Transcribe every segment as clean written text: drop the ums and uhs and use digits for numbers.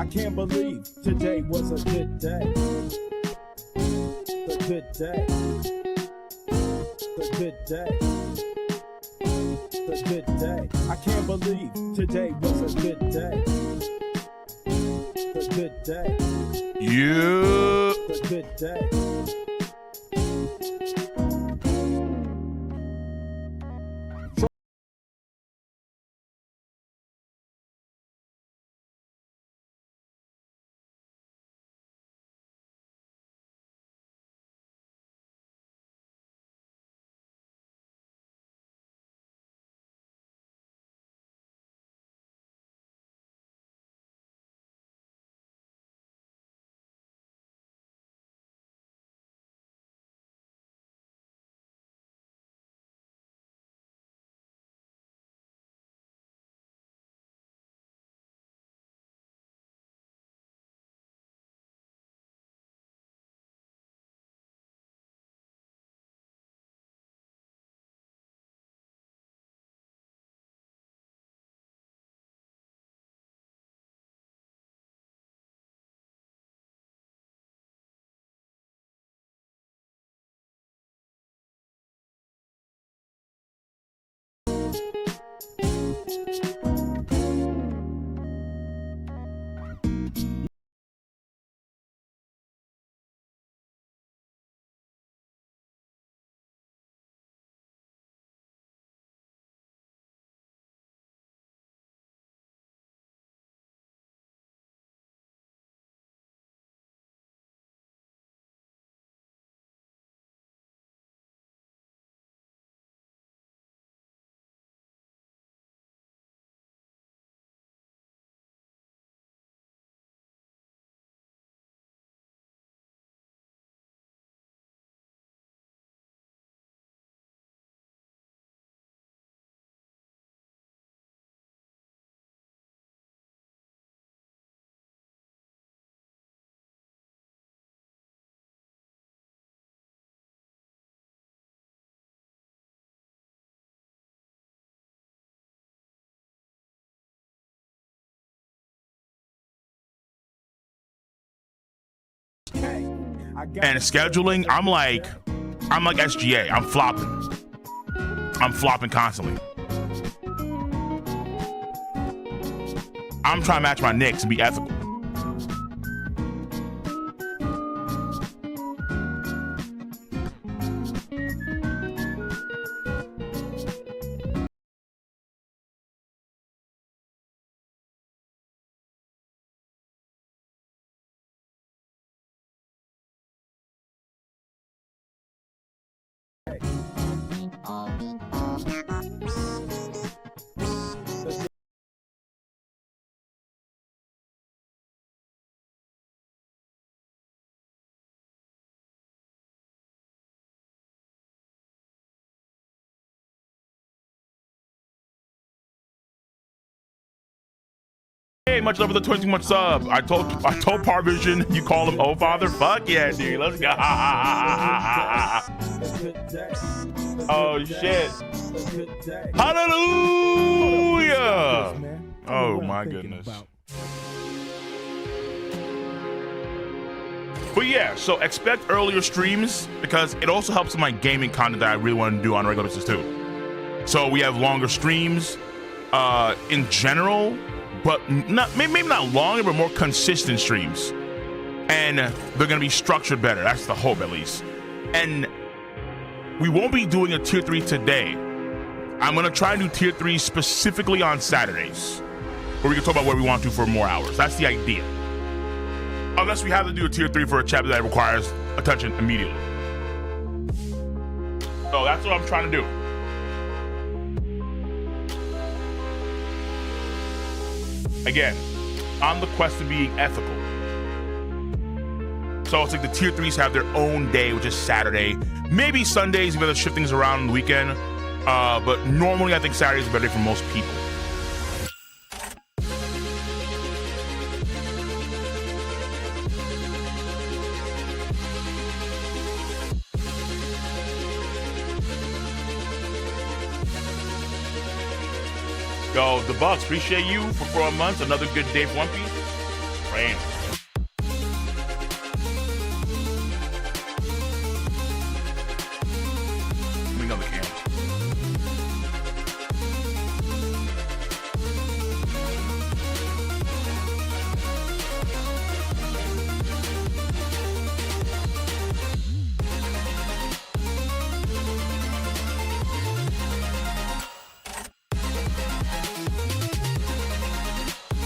can't believe today was a good day. The good day. The good day. The good day. I can't believe today was a good day. The good day. Yeah. The good day. And scheduling, I'm like SGA. I'm flopping constantly. I'm trying to match my Knicks and be ethical. Hey, much love for the 22 month sub. I told Parvision you call him Oh Father. Fuck yeah, dude. Let's go. Oh shit. Hallelujah. Oh my goodness. But yeah, so expect earlier streams because it also helps with my gaming content that I really want to do on a regular basis too. So we have longer streams in general, but maybe not longer, but more consistent streams. And they're gonna be structured better. That's the hope, at least. And we won't be doing a tier 3 today. I'm gonna try and do tier 3 specifically on Saturdays, where we can talk about what we want to for more hours. That's the idea. Unless we have to do a tier 3 for a chapter that requires attention immediately. So that's what I'm trying to do. Again, on the quest to be ethical. So it's like the tier 3s have their own day, which is Saturday. Maybe Sundays, if they're shift things around on the weekend. But normally I think Saturdays are better day for most people. Yo, the Bucks, appreciate you for 4 months. Another good day for One Piece. rain. Bring on the camera.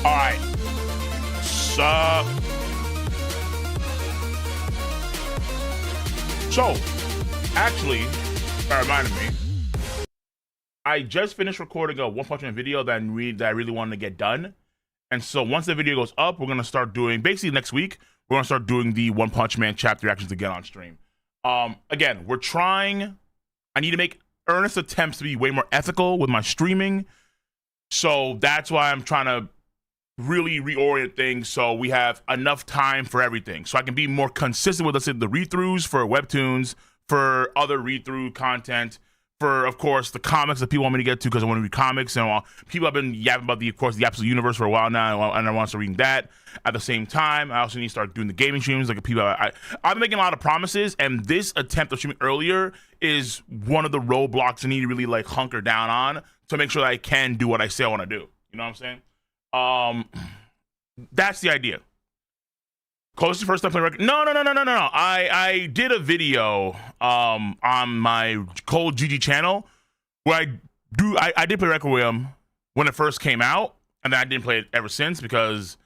All right. So, actually, that reminded me. I just finished recording a One Punch Man video that I really wanted to get done. And so once the video goes up, we're going to start doing, basically next week, we're going to start doing the One Punch Man chapter reactions again on stream. Again, we're trying, I need to make earnest attempts to be way more ethical with my streaming. So that's why I'm trying to really reorient things so we have enough time for everything. So I can be more consistent with, let's say, the read-throughs for webtoons, for other read-through content, for, of course, the comics that people want me to get to because I want to read comics. And people have been yapping about, of course, the Absolute Universe for a while now, and I want to start reading that. At the same time, I also need to start doing the gaming streams. Like people, I've been making a lot of promises, and this attempt of streaming earlier is one of the roadblocks I need to really like hunker down on to make sure that I can do what I say I want to do. You know what I'm saying? That's the idea. Close to first time playing record. No. I did a video on my Cold GG channel where I did play Requiem when it first came out, and then I didn't play it ever since because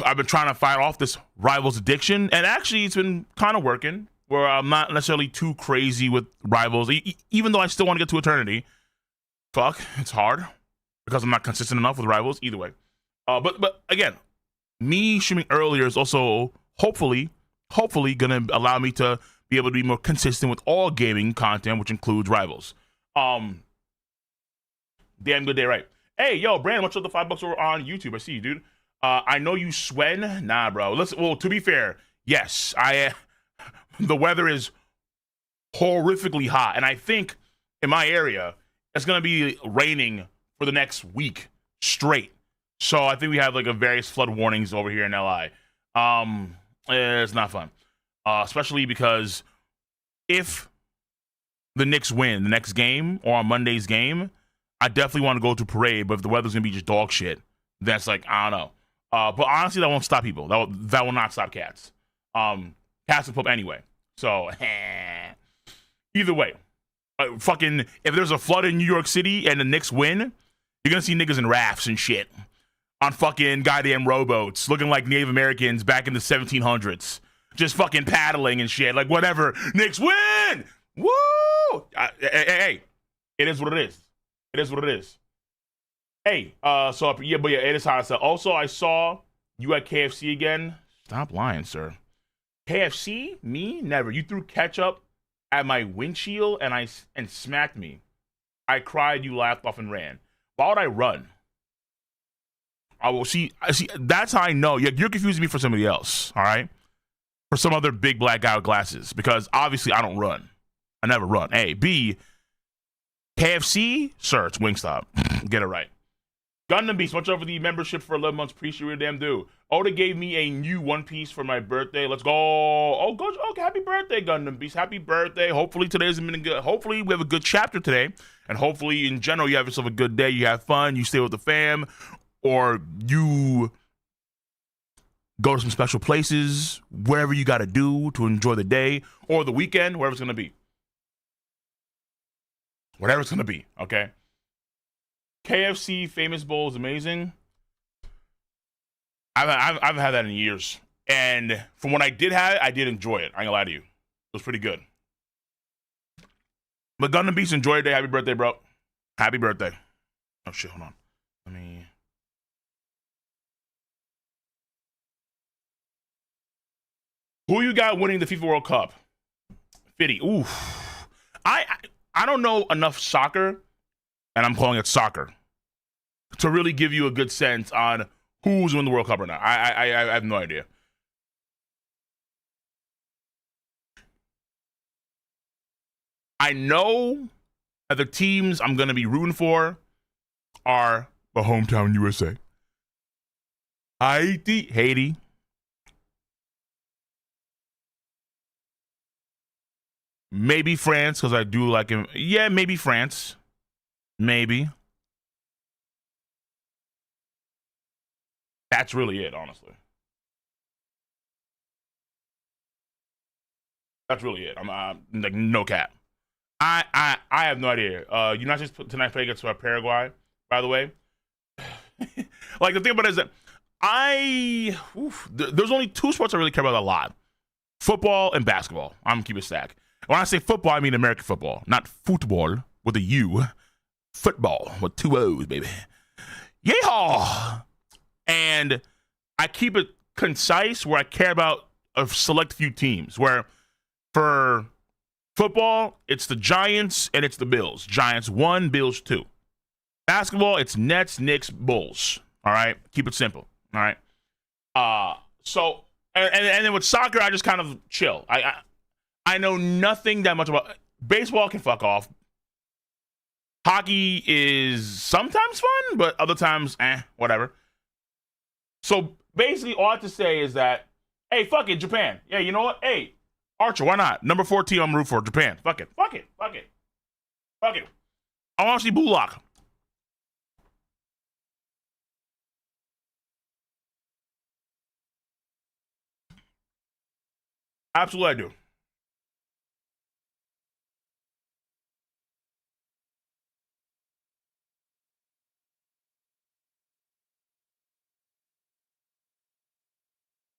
I've been trying to fight off this Rivals addiction, and actually it's been kind of working where I'm not necessarily too crazy with Rivals, even though I still want to get to Eternity. Fuck, it's hard because I'm not consistent enough with Rivals either way. But again, me streaming earlier is also hopefully gonna allow me to be able to be more consistent with all gaming content, which includes Rivals. Damn good day, right? Hey, yo, Brandon, what's up the $5 over on YouTube? I see you, dude. I know you sweating. Nah, bro. Listen, well, to be fair, yes, the weather is horrifically hot, and I think in my area it's gonna be raining for the next week straight. So I think we have like a various flood warnings over here in LI. It's not fun, especially because if the Knicks win the next game or on Monday's game, I definitely want to go to parade. But if the weather's gonna be just dog shit, that's like I don't know. But honestly, that won't stop people. That will not stop cats. Cats will pup anyway. So either way, fucking if there's a flood in New York City and the Knicks win, you're gonna see niggas in rafts and shit on fucking goddamn rowboats looking like Native Americans back in the 1700s, just fucking paddling and shit, like whatever. Knicks win, woo! Hey, it is what it is. It is what it is. Hey, so yeah, but yeah, it is hot. So also, I saw you at KFC again. Stop lying, sir. KFC? Me? Never. You threw ketchup at my windshield and smacked me. I cried, you laughed off and ran. Why would I run? I will see. That's how I know you're confusing me for somebody else. All right, for some other big black guy with glasses. Because obviously I don't run. I never run. A, B. KFC, sir, it's Wingstop. Get it right. Gundam Beast, much over the membership for 11 months. Appreciate it, damn dude. Oda gave me a new One Piece for my birthday. Let's go. Oh, go. Okay, happy birthday, Gundam Beast. Happy birthday. Hopefully today's been good. Hopefully we have a good chapter today. And hopefully in general you have yourself a good day. You have fun. You stay with the fam. Or you go to some special places, wherever you got to do to enjoy the day or the weekend, wherever it's going to be. Whatever it's going to be, okay? KFC Famous Bowl is amazing. I've had that in years. And from what I did have it, I did enjoy it. I ain't gonna lie to you. It was pretty good. But Gundam Beast, enjoy your day. Happy birthday, bro. Happy birthday. Oh, shit, hold on. Let me... Who you got winning the FIFA World Cup? Fitty. Ooh. I don't know enough soccer, and I'm calling it soccer, to really give you a good sense on who's winning the World Cup or not. I have no idea. I know that the teams I'm going to be rooting for are the hometown USA. Haiti. Maybe France, because I do like him. Yeah, maybe France. Maybe. That's really it, honestly. That's really it. I'm like no cap. I have no idea. United States tonight play against Paraguay. By the way, like the thing about it is that there's only two sports I really care about a lot: football and basketball. I'm gonna keep it stack. When I say football, I mean American football, not football with a U. Football with two O's, baby. Yeehaw! And I keep it concise where I care about a select few teams. Where for football, it's the Giants and it's the Bills. Giants 1, Bills 2. Basketball, it's Nets, Knicks, Bulls. All right? Keep it simple. All right? So, and then with soccer, I just kind of chill. I know nothing that much about baseball. Can fuck off. Hockey is sometimes fun, but other times, whatever. So basically, all I have to say is that, hey, fuck it, Japan. Yeah, you know what? Hey, Archer, why not? Number 14, I'm root for Japan. Fuck it. I want to see Bullock. Absolutely, I do.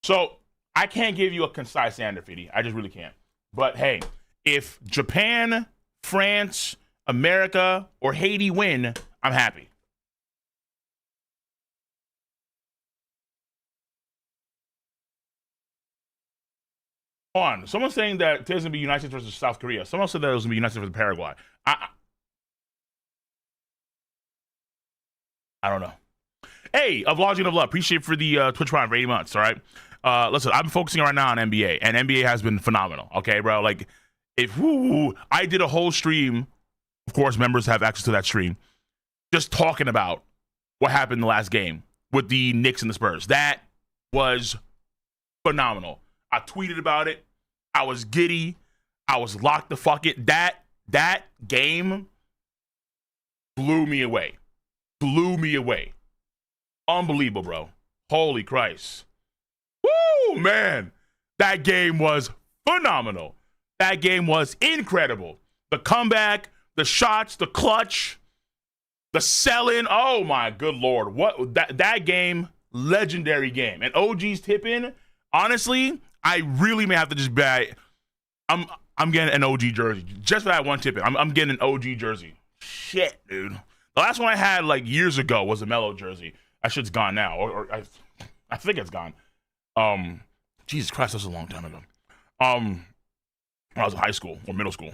So I can't give you a concise answer, Fidi. I just really can't. But hey, if Japan, France, America, or Haiti win, I'm happy. On. Someone's saying that there's going to be United States versus South Korea. Someone said that it was going to be United States versus Paraguay. I don't know. Hey, of Lodging of Love. Appreciate for the Twitch Prime for 80 months, all right? Listen, I'm focusing right now on NBA, and NBA has been phenomenal, okay, bro? Like, I did a whole stream. Of course, members have access to that stream. Just talking about what happened in the last game with the Knicks and the Spurs. That was phenomenal. I tweeted about it. I was giddy. I was locked the fuck it. That game blew me away. Unbelievable, bro. Holy Christ. Woo, man. That game was phenomenal. That game was incredible. The comeback, the shots, the clutch, the selling. Oh my good Lord. What that game, legendary game. And OG's tip in, honestly, I really may have to just buy. I'm getting an OG jersey. Just for that one tip in. I'm getting an OG jersey. Shit, dude. The last one I had like years ago was a Mellow jersey. That shit's gone now. Or I think it's gone. Jesus Christ, that was a long time ago. When I was in high school or middle school.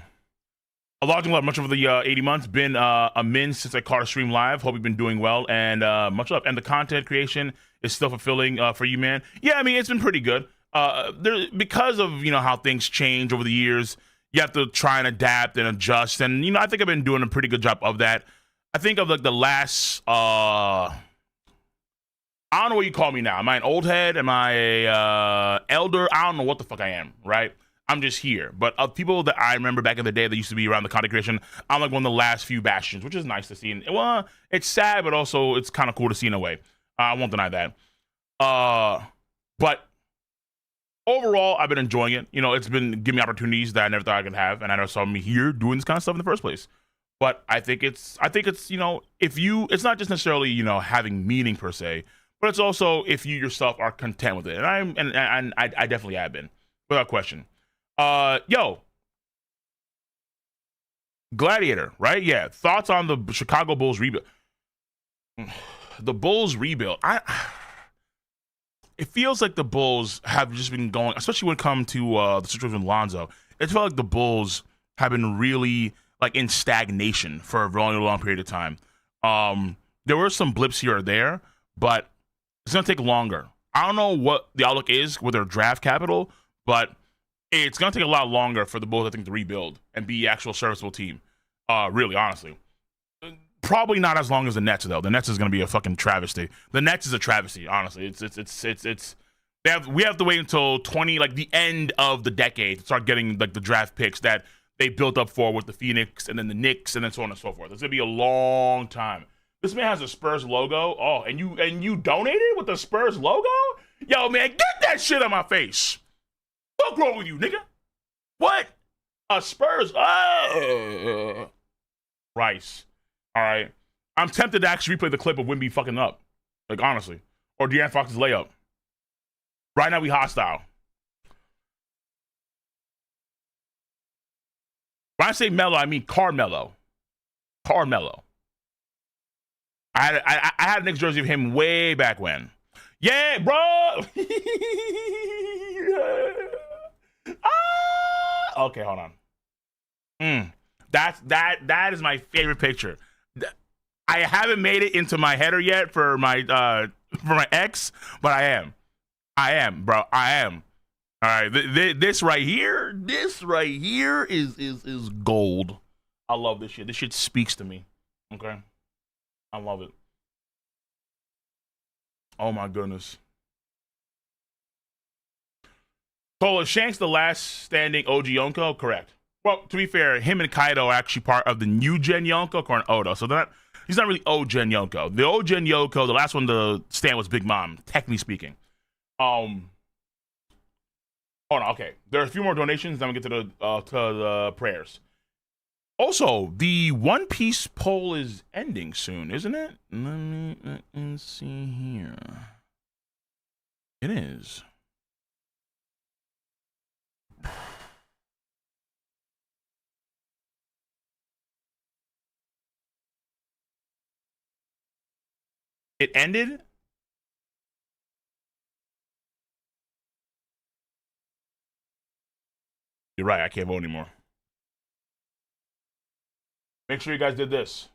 A lot of much of the 80 months. Been a min since I caught a stream live. Hope you've been doing well and much love. And the content creation is still fulfilling for you, man. Yeah, I mean it's been pretty good. Because of how things change over the years, you have to try and adapt and adjust. And I think I've been doing a pretty good job of that. I think of like the last. I don't know what you call me now. Am I an old head? Am I a elder? I don't know what the fuck I am, right? I'm just here. But of people that I remember back in the day that used to be around the content creation, I'm like one of the last few bastions, which is nice to see. And, well, it's sad, but also it's kind of cool to see in a way. I won't deny that. But overall, I've been enjoying it. It's been giving me opportunities that I never thought I could have, and I never saw me here doing this kind of stuff in the first place. But I think it's it's not just necessarily having meaning per se. But it's also if you yourself are content with it, and I definitely have been, without question. Gladiator, right? Yeah. Thoughts on the Chicago Bulls rebuild? The Bulls rebuild. It feels like the Bulls have just been going, especially when it comes to the situation with Lonzo. It felt like the Bulls have been really like in stagnation for a really long period of time. There were some blips here or there, but it's going to take longer. I don't know what the outlook is with their draft capital, but it's going to take a lot longer for the Bulls, I think, to rebuild and be an actual serviceable team. Really, honestly. Probably not as long as the Nets though. The Nets is gonna be a fucking travesty. The Nets is a travesty, honestly. It's we have to wait until the end of the decade to start getting like the draft picks that they built up for with the Phoenix and then the Knicks and then so on and so forth. It's gonna be a long time. This man has a Spurs logo. Oh, and you donated with the Spurs logo? Yo, man, get that shit on my face. What's wrong with you, nigga? What? A Spurs? Rice. All right. I'm tempted to actually replay the clip of Wimby fucking up. Like, honestly. Or De'Aaron Fox's layup. Right now, we hostile. When I say mellow, I mean Carmelo. Carmelo. I had a Knicks jersey of him way back when. Yeah, bro. Okay, hold on. That is my favorite picture. I haven't made it into my header yet for my ex, but I am, bro. I am. All right, this right here is gold. I love this shit. This shit speaks to me. Okay, I love it. Oh my goodness. So is Shanks the last standing OG Yonko? Correct. Well, to be fair, him and Kaido are actually part of the new Gen Yonko, according to Oda. So he's not really old Gen Yonko. The old Gen Yonko, the last one to stand was Big Mom, technically speaking. Hold on, okay. There are a few more donations, then we get to the prayers. Also, the One Piece poll is ending soon, isn't it? Let me see here. It is. It ended? You're right, I can't vote anymore. Make sure you guys did this.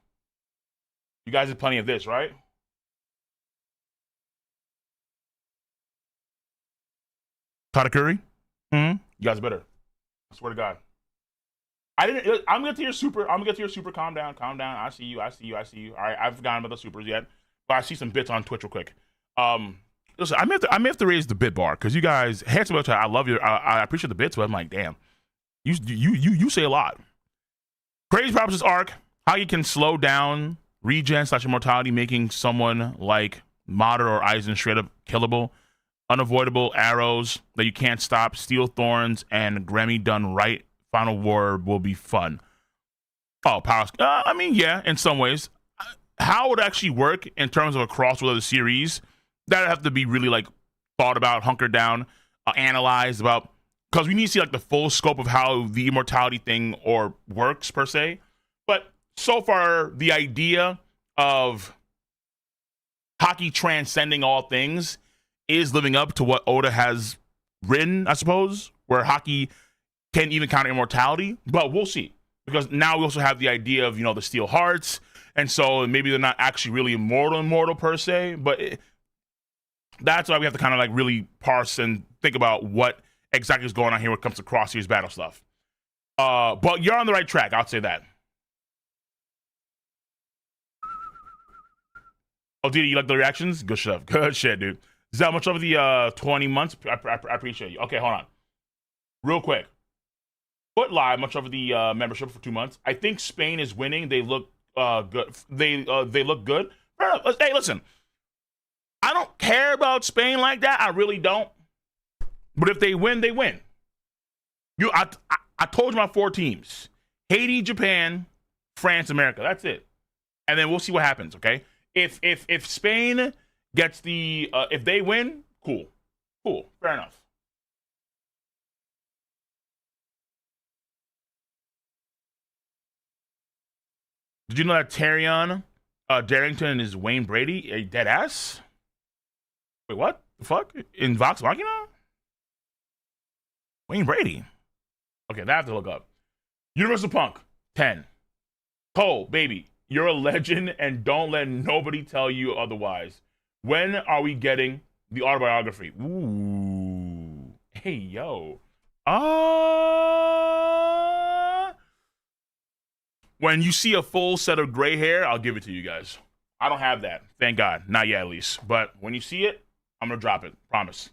You guys did plenty of this, right? Katakuri? You guys better. I swear to God. I'm gonna get to your super. Calm down. I see you. All right, I've forgotten about the supers yet. But I see some bits on Twitch real quick. Listen, I may have to raise the bit bar because you guys, handsome much. I love you. I appreciate the bits, but I'm like, damn, you say a lot. Crazy Props' arc, how you can slow down regen / immortality, making someone like Mater or Aizen straight up killable. Unavoidable arrows that you can't stop. Steel Thorns and Grammy done right. Final War will be fun. Oh, power. I mean, yeah, in some ways. How it would actually work in terms of a crossover of the series, that'd have to be really like thought about, hunkered down, analyzed about, because we need to see like the full scope of how the immortality thing or works per se. But so far, the idea of hockey transcending all things is living up to what Oda has written, I suppose, where hockey can even counter immortality. But we'll see, because now we also have the idea of, the Steel Hearts. And so maybe they're not actually really immortal per se, but that's why we have to kind of like really parse and think about what exactly is going on here when it comes to cross-series battle stuff. But you're on the right track, I'll say that. Oh, Didi, you like the reactions? Good stuff. Good shit, dude. Is that much over the 20 months? I appreciate you. Okay, hold on. Real quick. Foot Live, much over the membership for 2 months. I think Spain is winning. They look good. They look good. Hey, listen. I don't care about Spain like that. I really don't. But if they win, they win. I told you my 4 teams: Haiti, Japan, France, America. That's it. And then we'll see what happens. Okay. If Spain gets the if they win, cool, fair enough. Did you know that Tyrion Darrington is Wayne Brady? A dead ass? Wait, what the fuck? In Vox Machina? Wayne Brady. Okay, that I have to look up. Universal Punk 10. Cole, baby, you're a legend, and don't let nobody tell you otherwise. When are we getting the autobiography? Ooh. Hey, yo. When you see a full set of gray hair, I'll give it to you guys. I don't have that. Thank God. Not yet, at least. But when you see it, I'm going to drop it. Promise.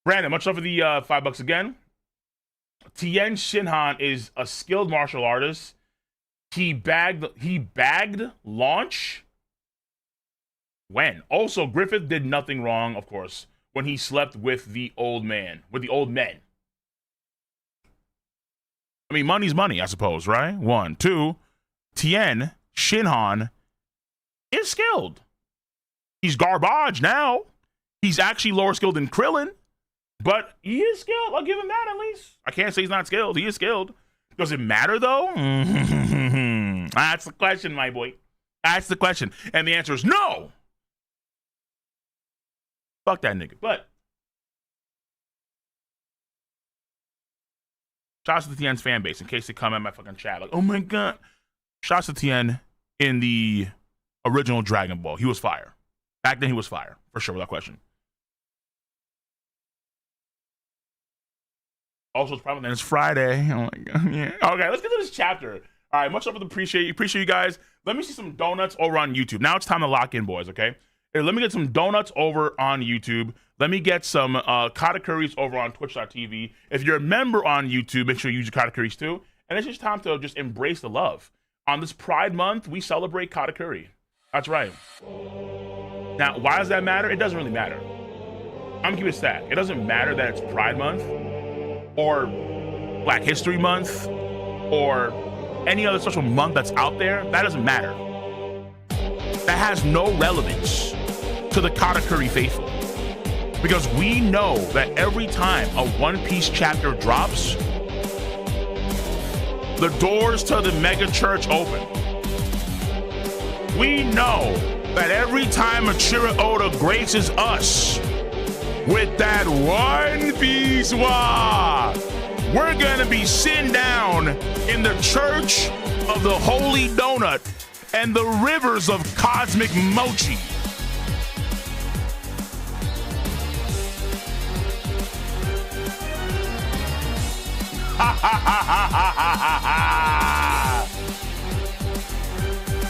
Brandon, much love for the $5 again. Tien Shinhan is a skilled martial artist. He bagged launch? When? Also, Griffith did nothing wrong, of course, when he slept with the old men. I mean, money's money, I suppose, right? 1, 2, Tien Shinhan is skilled. He's garbage now. He's actually lower skilled than Krillin, but he is skilled. I'll give him that at least. I can't say he's not skilled. He is skilled. Does it matter, though? That's the question, my boy. That's the question. And the answer is no. Fuck that nigga. But shouts to the Tien's fan base in case they come at my fucking chat like, oh my God. Shouts to Tien in the original Dragon Ball. He was fire. Back then he was fire. For sure, without question. Also, it's probably then it's Friday. Oh my God. Yeah. Okay, let's get to this chapter. All right, much love for the appreciate you guys. Let me see some donuts over on YouTube. Now it's time to lock in, boys, okay? Here, let me get some donuts over on YouTube. Let me get some katakuri's over on twitch.tv. If you're a member on YouTube, make sure you use your katakuris too. And it's just time to just embrace the love. On this Pride Month, we celebrate katakuri. That's right. Now, why does that matter? It doesn't really matter. I'm gonna keep it stat. It doesn't matter that it's Pride Month or Black History Month or any other social month that's out there. That doesn't matter. That has no relevance to the katakuri faithful. Because we know that every time a One Piece chapter drops, the doors to the mega church open. We know that every time Achira Oda graces us with that One Piece we're gonna be sitting down in the Church of the Holy Donut and the rivers of cosmic mochi.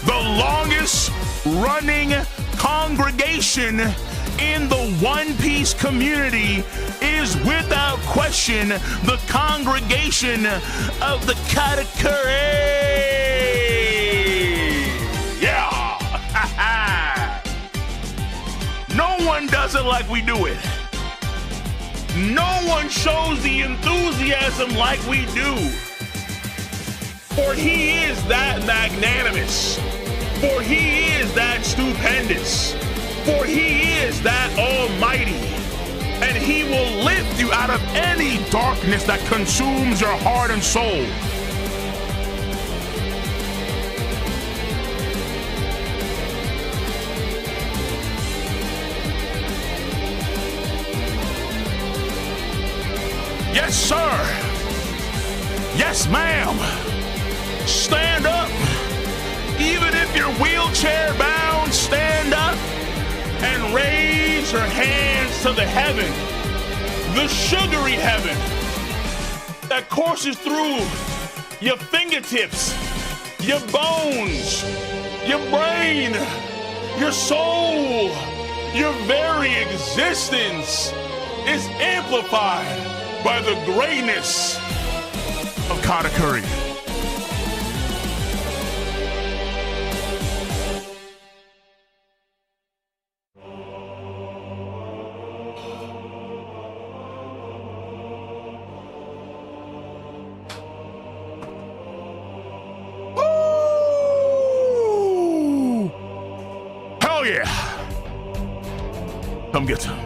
The longest running congregation in the One Piece community is without question the congregation of the Katakuri. Yeah! No one does it like we do it. No one shows the enthusiasm like we do. For he is that magnanimous. For he is that stupendous. For he is that almighty. And he will lift you out of any darkness that consumes your heart and soul. Yes, sir. Yes, ma'am. Stand up. Even if you're wheelchair bound, stand up and raise your hands to the heaven, the sugary heaven that courses through your fingertips, your bones, your brain, your soul, your very existence is amplified by the greatness of Katakuri. Ooh! Hell yeah! Come get some.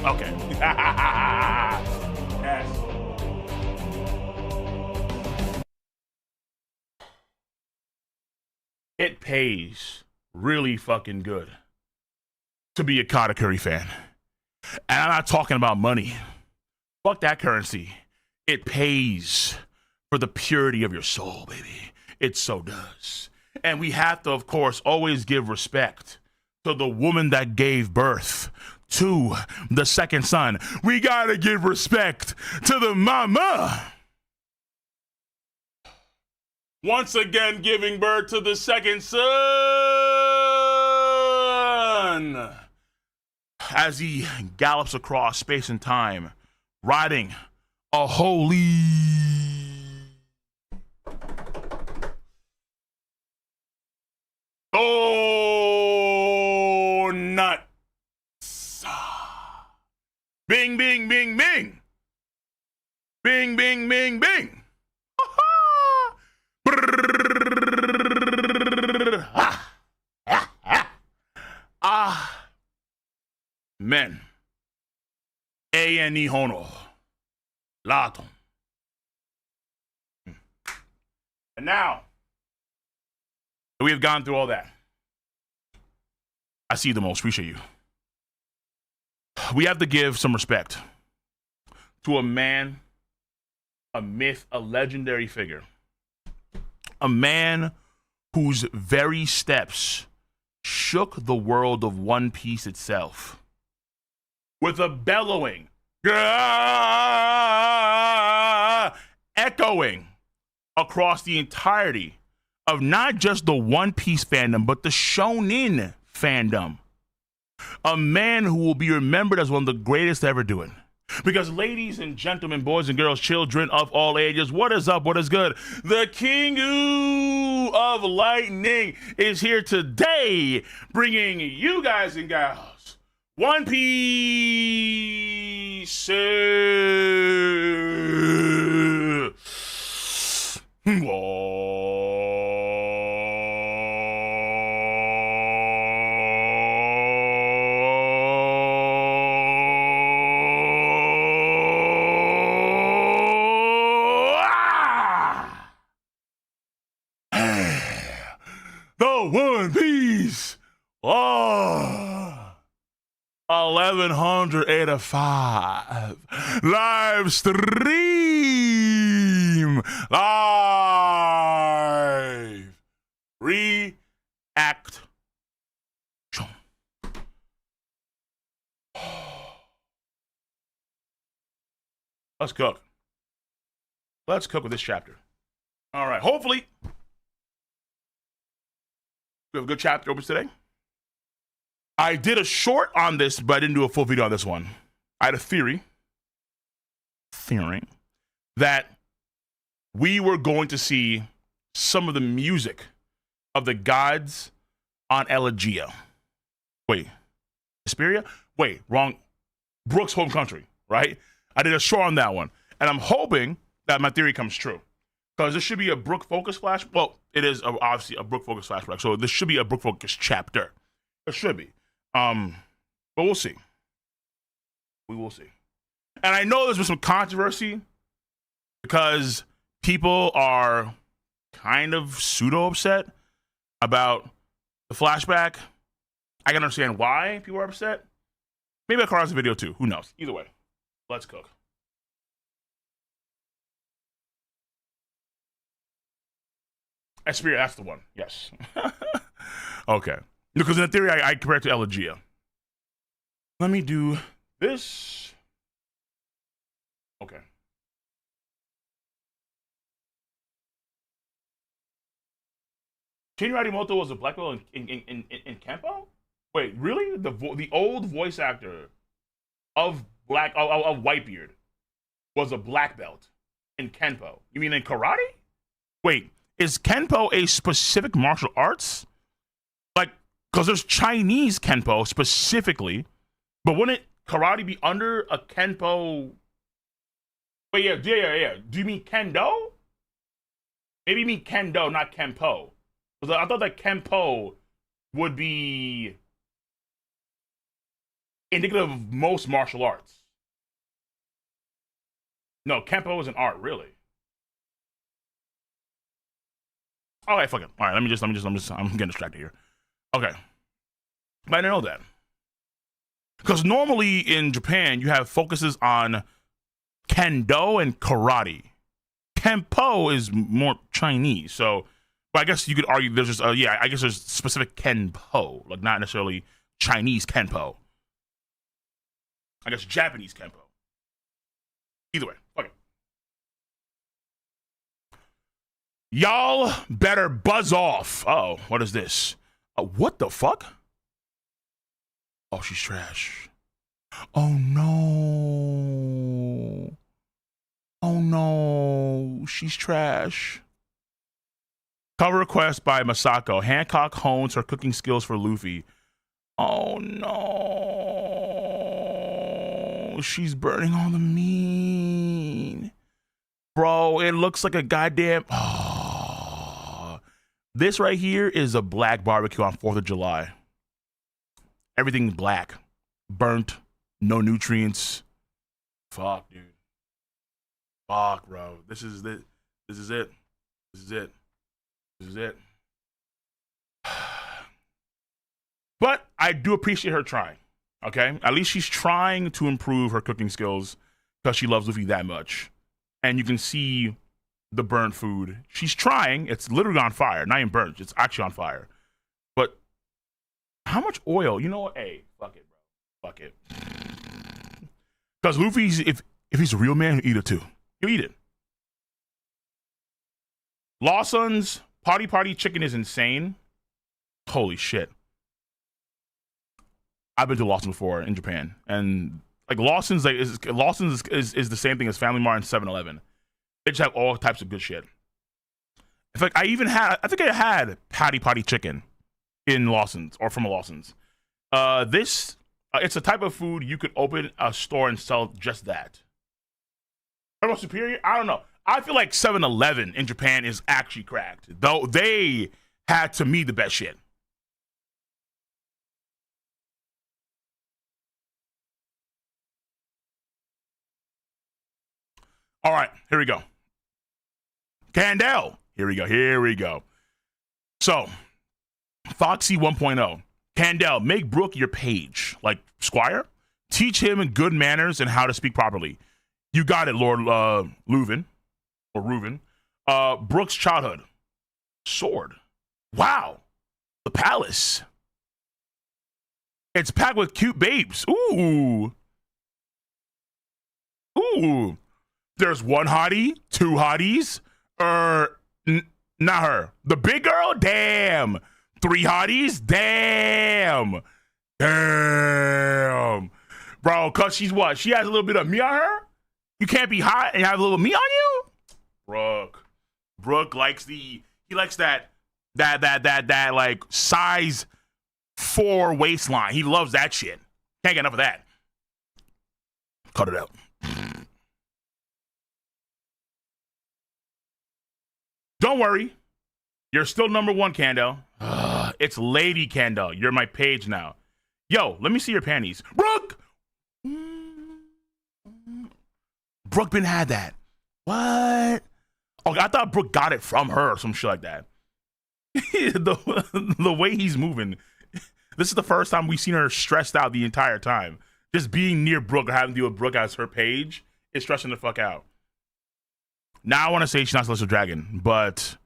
Okay. Yes. It pays really fucking good to be a Katakuri fan. And I'm not talking about money. Fuck that currency. It pays for the purity of your soul, baby. It so does. And we have to, of course, always give respect to the woman that gave birth to the second son. We gotta give respect to the mama. Once again, giving birth to the second son. As he gallops across space and time, riding a holy nuts. Bing, bing, bing, bing. Bing, bing, bing, bing. Men. A-N-E hono. Lato. And now, we have gone through all that. I see you the most. Appreciate you. We have to give some respect to a man, a myth, a legendary figure. A man whose very steps shook the world of One Piece itself. With a bellowing, echoing across the entirety of not just the One Piece fandom, but the Shonen fandom. A man who will be remembered as one of the greatest to ever do it. Because ladies and gentlemen, boys and girls, children of all ages, what is up? What is good? The King of Lightning is here today, bringing you guys and gals One Piece. One Piece. 1185 live stream. Live react. Let's cook. Let's cook with this chapter. All right. Hopefully, we have a good chapter opens today. I did a short on this, but I didn't do a full video on this one. I had a theory that we were going to see some of the music of the gods on Elegia. Wait, Hesperia? Wait, wrong. Brooks' home country, right? I did a short on that one. And I'm hoping that my theory comes true. Because this should be a Brook focus flash. Well, it is obviously a Brook focus flashback. So this should be a Brook focus chapter. It should be. But we'll see. We will see. And I know there's been some controversy because people are kind of pseudo upset about the flashback. I can understand why people are upset. Maybe I'll cross the video too. Who knows? Either way, let's cook. Spirit, that's the one. Yes. Okay. Because in the theory, I compare it to Elegia. Let me do this. Okay. Shinya Arimoto was a black belt in Kenpo? Wait, really? The old voice actor of Whitebeard was a black belt in Kenpo. You mean in karate? Wait, is Kenpo a specific martial arts? Like, because there's Chinese Kenpo specifically, but wouldn't karate be under a Kenpo? Wait, yeah. Do you mean Kendo? Maybe you mean Kendo, not Kenpo. Because I thought that Kenpo would be indicative of most martial arts. No, Kenpo is an art, really. All right, fuck it. All right, I'm getting distracted here. Okay. But I didn't know that. Because normally in Japan, you have focuses on Kendo and karate. Kenpo is more Chinese. So, but I guess you could argue there's just, I guess there's specific Kenpo, like not necessarily Chinese Kenpo. I guess Japanese Kenpo. Either way, fuck it. Y'all better buzz off. Uh-oh, what is this? What the fuck? Oh, she's trash. Oh no. Oh no, she's trash. Cover request by Masako. Hancock hones her cooking skills for Luffy. Oh no. She's burning all the meat. Bro, it looks like a goddamn... Oh. This right here is a black barbecue on 4th of July. Everything's black. Burnt. No nutrients. Fuck, dude. Fuck, bro. This is it. This is it. This is it. This is it. But I do appreciate her trying. Okay? At least she's trying to improve her cooking skills because she loves Luffy that much. And you can see the burnt food. She's trying. It's literally on fire. Not even burnt. It's actually on fire. But how much oil? You know what? Hey, fuck it, bro. Fuck it. Because Luffy's, if he's a real man, he'll eat it too. He'll eat it. Lawson's Party Chicken is insane. Holy shit. I've been to Lawson before in Japan, and like Lawson's is the same thing as Family Mart and 7-Eleven. They just have all types of good shit. In fact, I think I had Patty Chicken in Lawson's or from a Lawson's. It's a type of food you could open a store and sell just that. Thermal Superior? I don't know. I feel like 7-Eleven in Japan is actually cracked, though they had to me the best shit. All right, here we go. Candle. Here we go. So, Foxy 1.0. Candle, make Brook your page. Like Squire. Teach him good manners and how to speak properly. You got it, Lord Leuven. Or Reuven. Brook's childhood. Sword. Wow. The palace. It's packed with cute babes. Ooh. Ooh. There's one hottie, two hotties, not her. The big girl, damn. Three hotties, damn. Bro, cause she's what? She has a little bit of me on her? You can't be hot and have a little me on you? Brook likes he likes that like size 4 waistline. He loves that shit. Can't get enough of that. Cut it out. Don't worry. You're still number 1, Candle. It's Lady Candle. You're my page now. Yo, let me see your panties. Brook! Brook had that. What? Oh, I thought Brook got it from her or some shit like that. the way he's moving. This is the first time we've seen her stressed out the entire time. Just being near Brook or having to deal with Brook as her page is stressing the fuck out. Now I want to say she's not Celestial Dragon, but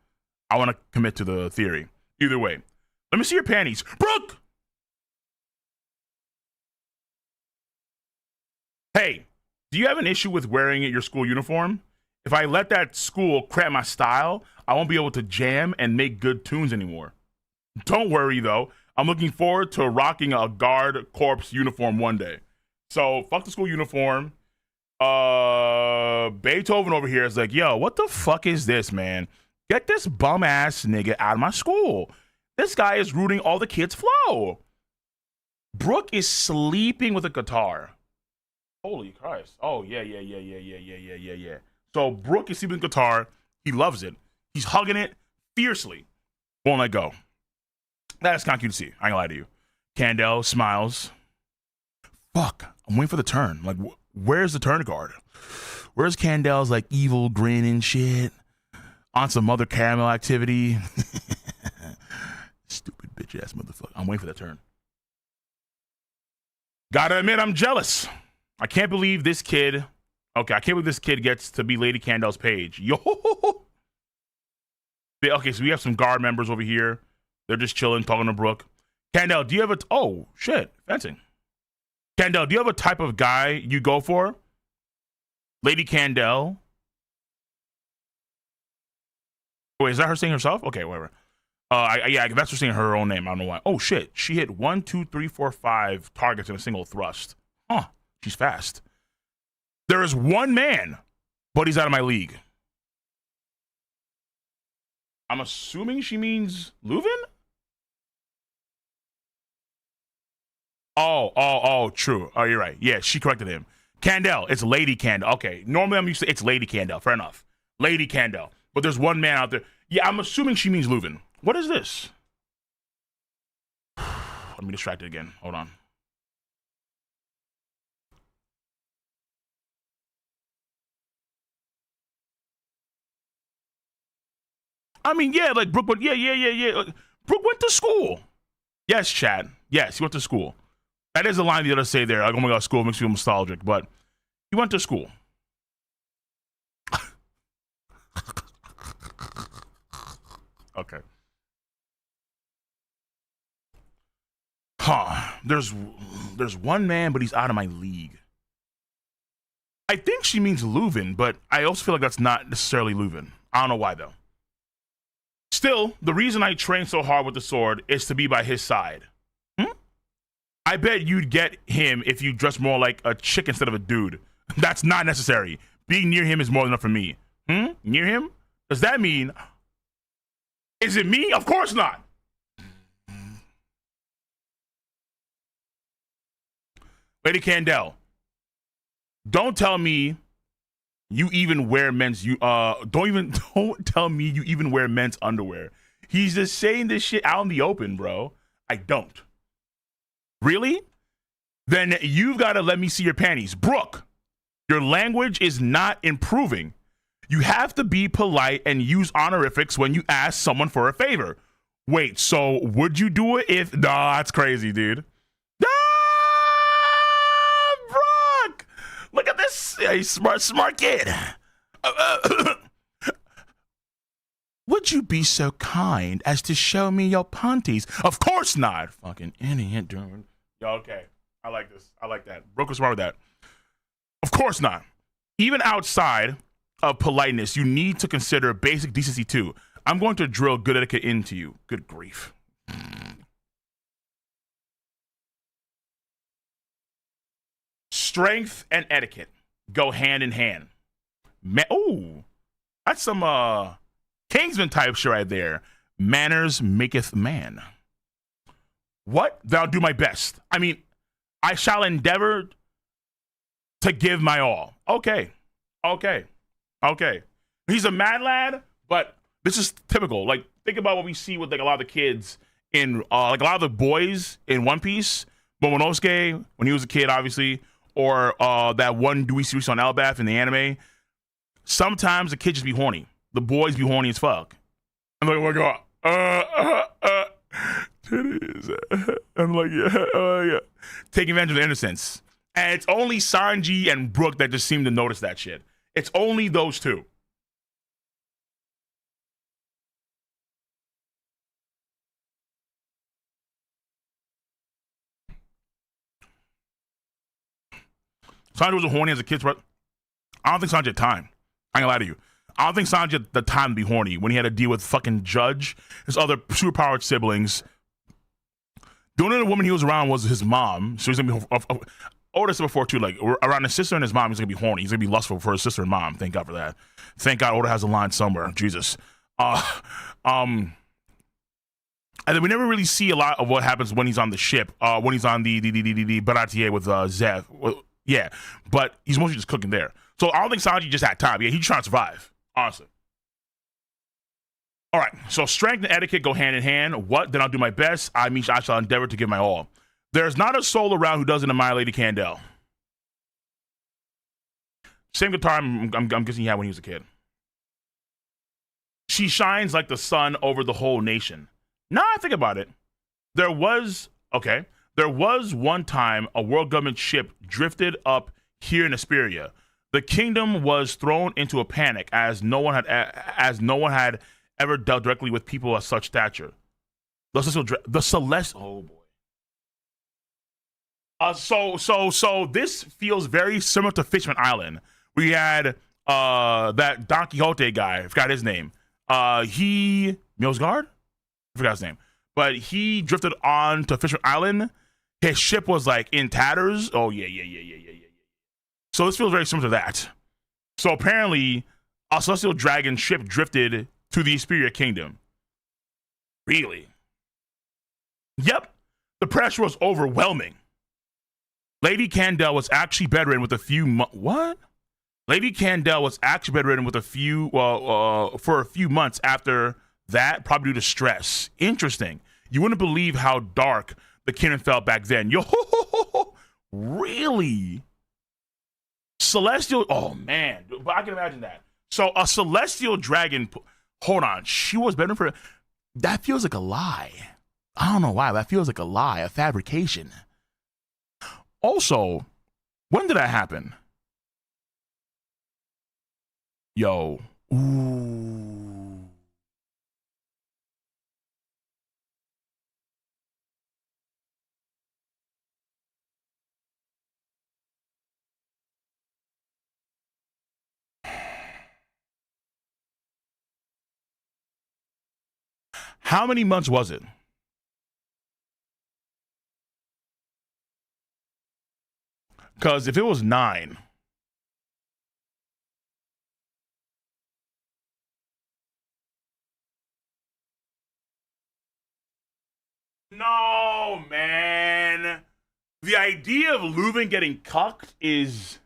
I want to commit to the theory. Either way. Let me see your panties. Brook! Hey, do you have an issue with wearing your school uniform? If I let that school cramp my style, I won't be able to jam and make good tunes anymore. Don't worry, though. I'm looking forward to rocking a guard corps uniform one day. So, fuck the school uniform. Beethoven over here is like, yo, what the fuck is this, man? Get this bum ass nigga out of my school. This guy is ruining all the kids' flow. Brook is sleeping with a guitar. Holy Christ. Oh, yeah. So Brook is sleeping with a guitar. He loves it. He's hugging it fiercely. Won't let go. That is kind of cute to see. I ain't gonna lie to you. Candle smiles. Fuck. I'm waiting for the turn. Like, where's the turn card? Where's Candle's like evil grin and shit? On some Mother Caramel activity. Stupid bitch ass motherfucker. I'm waiting for that turn. Gotta admit, I'm jealous. I can't believe this kid. Okay, I can't believe this kid gets to be Lady Candle's page. Yo. Okay, so we have some guard members over here. They're just chilling, talking to Brook. Candle, do you have a... Oh, shit. Fencing. Candell, do you have a type of guy you go for? Lady Candell. Wait, is that her saying herself? Okay, whatever. Yeah, that's her saying her own name. I don't know why. Oh shit, she hit 1, 2, 3, 4, 5 targets in a single thrust. Huh, she's fast. There is one man, but he's out of my league. I'm assuming she means Leuven? Oh, true. Oh, you're right. Yeah, she corrected him. Candell, it's Lady Candell. Okay, normally I'm used to it's Lady Candell. Fair enough. Lady Candell. But there's one man out there. Yeah, I'm assuming she means Leuven. What is this? Let me distract it again. Hold on. I mean, yeah, like Brooke, but yeah. Brooke went to school. Yes, Chad. Yes, he went to school. That is a line the other say there. Like, oh my god, school makes me nostalgic, but he went to school. Okay. Huh. There's one man, but he's out of my league. I think she means Leuven, but I also feel like that's not necessarily Leuven. I don't know why though. Still, the reason I train so hard with the sword is to be by his side. I bet you'd get him if you dress more like a chick instead of a dude. That's not necessary. Being near him is more than enough for me. Near him? Does that mean... Is it me? Of course not. Lady Candell, don't tell me you even wear men's... Don't tell me you even wear men's underwear. He's just saying this shit out in the open, bro. I don't. Really? Then you've got to let me see your panties. Brooke, your language is not improving. You have to be polite and use honorifics when you ask someone for a favor. Wait, so would you do it if... Nah, that's crazy, dude. Ah, Brooke! Look at this. Hey, smart kid. Would you be so kind as to show me your panties? Of course not. Fucking idiot, dude. Okay, I like this. I like that. Brooke was smart with that. Of course not. Even outside of politeness, you need to consider basic decency too. I'm going to drill good etiquette into you. Good grief. Strength and etiquette go hand in hand. Oh, that's some Kingsman type shit right there. Manners maketh man. What? Then I'll do my best. I mean, I shall endeavor to give my all. Okay. He's a mad lad, but this is typical. Like, think about what we see with like a lot of the kids in like a lot of the boys in One Piece. Momonosuke, when he was a kid, obviously, or that one Dewey series on Elbaf in the anime. Sometimes the kids just be horny. The boys be horny as fuck. I'm like, oh my god. I'm like, yeah. Taking advantage of the innocence. And it's only Sanji and Brooke that just seem to notice that shit. It's only those two. Sanji was a horny as a kid, but I don't think Sanji had time. I ain't gonna lie to you. I don't think Sanji had the time to be horny when he had to deal with fucking Judge, his other superpowered siblings. The only woman he was around was his mom. So he's gonna be Oda said before too, like around his sister and his mom, he's gonna be horny. He's gonna be lustful for his sister and mom. Thank God for that. Thank God Oda has a line somewhere. Jesus. And then we never really see a lot of what happens when he's on the ship. When he's on the Baratier with Zev. Well, yeah, but he's mostly just cooking there. So I don't think Sanji just had time. Yeah, he's trying to survive. Honestly. All right, so strength and etiquette go hand in hand. What? Then I'll do my best. I mean, I shall endeavor to give my all. There's not a soul around who doesn't admire Lady Candell. Same guitar I'm guessing he had when he was a kid. She shines like the sun over the whole nation. Now I think about it, there was one time a world government ship drifted up here in Asperia. The kingdom was thrown into a panic as no one had ever dealt directly with people of such stature. The Celestial, oh boy. So this feels very similar to Fishman Island. We had that Don Quixote guy. I forgot his name. He Milsgard? I forgot his name. But he drifted on to Fishman Island. His ship was like in tatters. Oh yeah. So this feels very similar to that. So apparently, a celestial dragon ship drifted to the Esperia Kingdom. Really? Yep. The pressure was overwhelming. Lady Candel was actually bedridden with a few what? Lady Candel was actually bedridden with a few for a few months after that, probably due to stress. Interesting. You wouldn't believe how dark the kingdom felt back then. Yo, really? Celestial? Oh man, but I can imagine that. So a celestial dragon. Hold on, she was bedridden for. That feels like a lie. I don't know why. That feels like a lie, a fabrication. Also, when did that happen? Yo. Ooh. How many months was it? Because if it was 9, no, man. The idea of Leuven getting cucked is.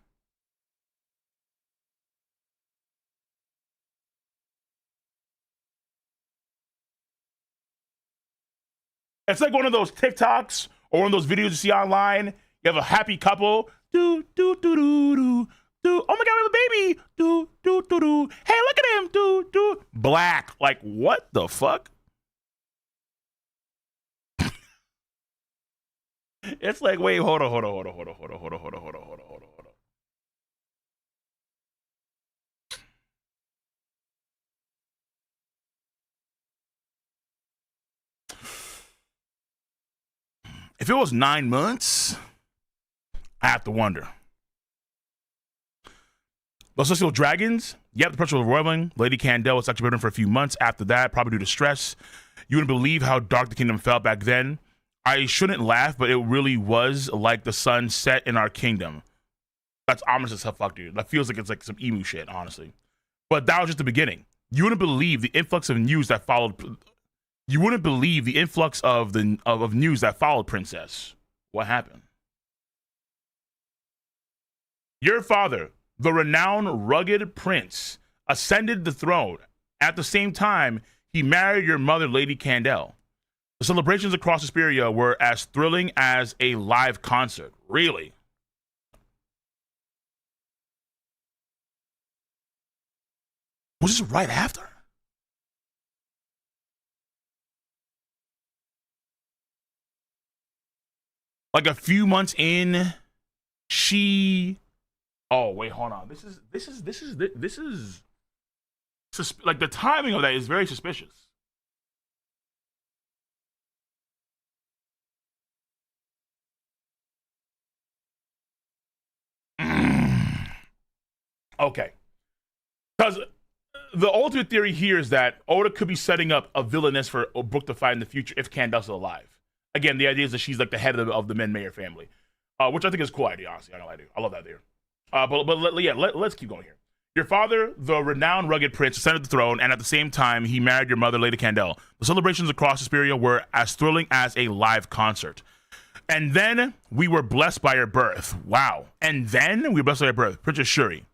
It's like one of those TikToks or one of those videos you see online. You have a happy couple. Do, do, do, do, do, do. Oh my God, we have a baby. Do, do, do, do. Hey, look at him. Do, do. Black. Like, what the fuck? It's like, wait, hold on. If it was 9 months, I have to wonder. The Celestial Dragons, yep, the pressure was roiling. Lady Candel was actually bedridden for a few months after that, probably due to stress. You wouldn't believe how dark the kingdom felt back then. I shouldn't laugh, but it really was like the sun set in our kingdom. That's ominous as hell, fuck, dude. That feels like it's like some emu shit, honestly. But that was just the beginning. You wouldn't believe the influx of news that followed. You wouldn't believe the influx of news that followed, Princess. What happened? Your father, the renowned rugged prince, ascended the throne. At the same time, he married your mother, Lady Candel. The celebrations across Esperia were as thrilling as a live concert. Really? Was this right after? Like a few months in, she. Oh wait, hold on. This is like the timing of that is very suspicious. Okay, because the ultimate theory here is that Oda could be setting up a villainess for Brook to fight in the future if Candel's still alive. Again, the idea is that she's like the head of the Men Mayer family, which I think is a cool idea. Honestly, I know I do. I love that idea. Let's keep going here. Your father, the renowned rugged prince, ascended the throne, and at the same time, he married your mother, Lady Candel. The celebrations across Esperia were as thrilling as a live concert. And then we were blessed by her birth. Wow. And then we were blessed by her birth. Princess Shuri.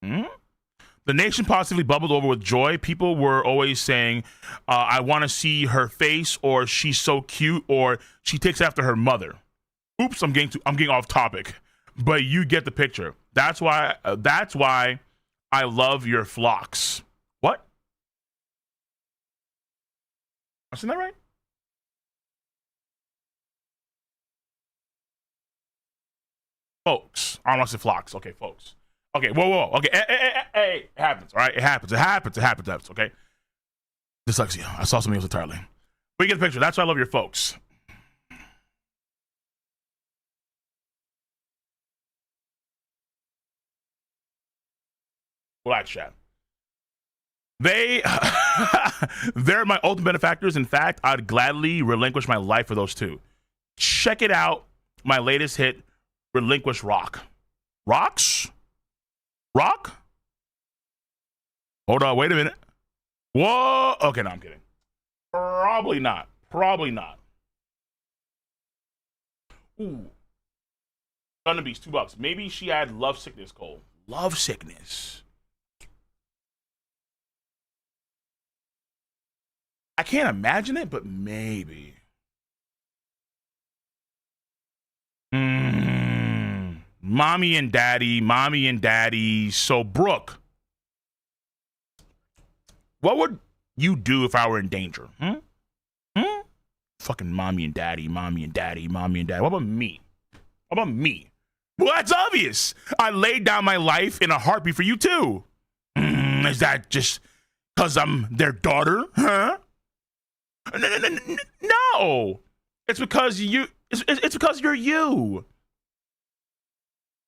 The nation positively bubbled over with joy. People were always saying, I want to see her face, or she's so cute, or she takes after her mother. Oops, I'm getting off topic. But you get the picture. That's why I love your flocks. What? I seen that right? Folks. I don't want to say flocks. Okay, folks. Okay, whoa. Okay, hey, it happens, all right? It happens, okay? Dyslexia. I saw something else entirely. But you get the picture. That's why I love your folks. Relax, chat. They're my ultimate benefactors. In fact, I'd gladly relinquish my life for those two. Check it out. My latest hit, Relinquish Rock. Rocks? Rock? Hold on, wait a minute. Whoa. Okay, no, I'm kidding. Probably not. Probably not. Ooh. Thunder Beast, $2. Maybe she had love sickness, Cole. Love sickness. I can't imagine it, but maybe. Mommy and daddy. So, Brooke, what would you do if I were in danger? Fucking mommy and daddy. What about me? Well, that's obvious. I laid down my life in a heartbeat for you too. Is that just because I'm their daughter? Huh? No. It's because it's because you're you.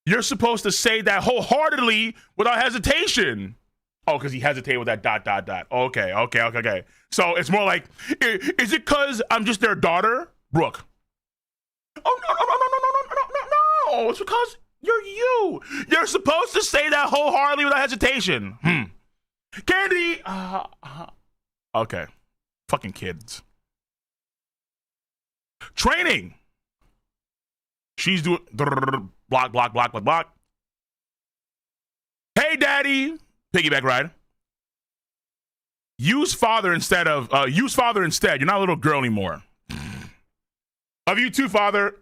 You're supposed to say that wholeheartedly without hesitation. Oh, because he hesitated with that ... Okay. So it's more like, is it because I'm just their daughter? Brooke. Oh, no. It's because you're you. You're supposed to say that wholeheartedly without hesitation. Candy. Okay. Fucking kids. Training. She's doing block. Hey, daddy. Piggyback ride. Use father instead. You're not a little girl anymore. Love you too, father.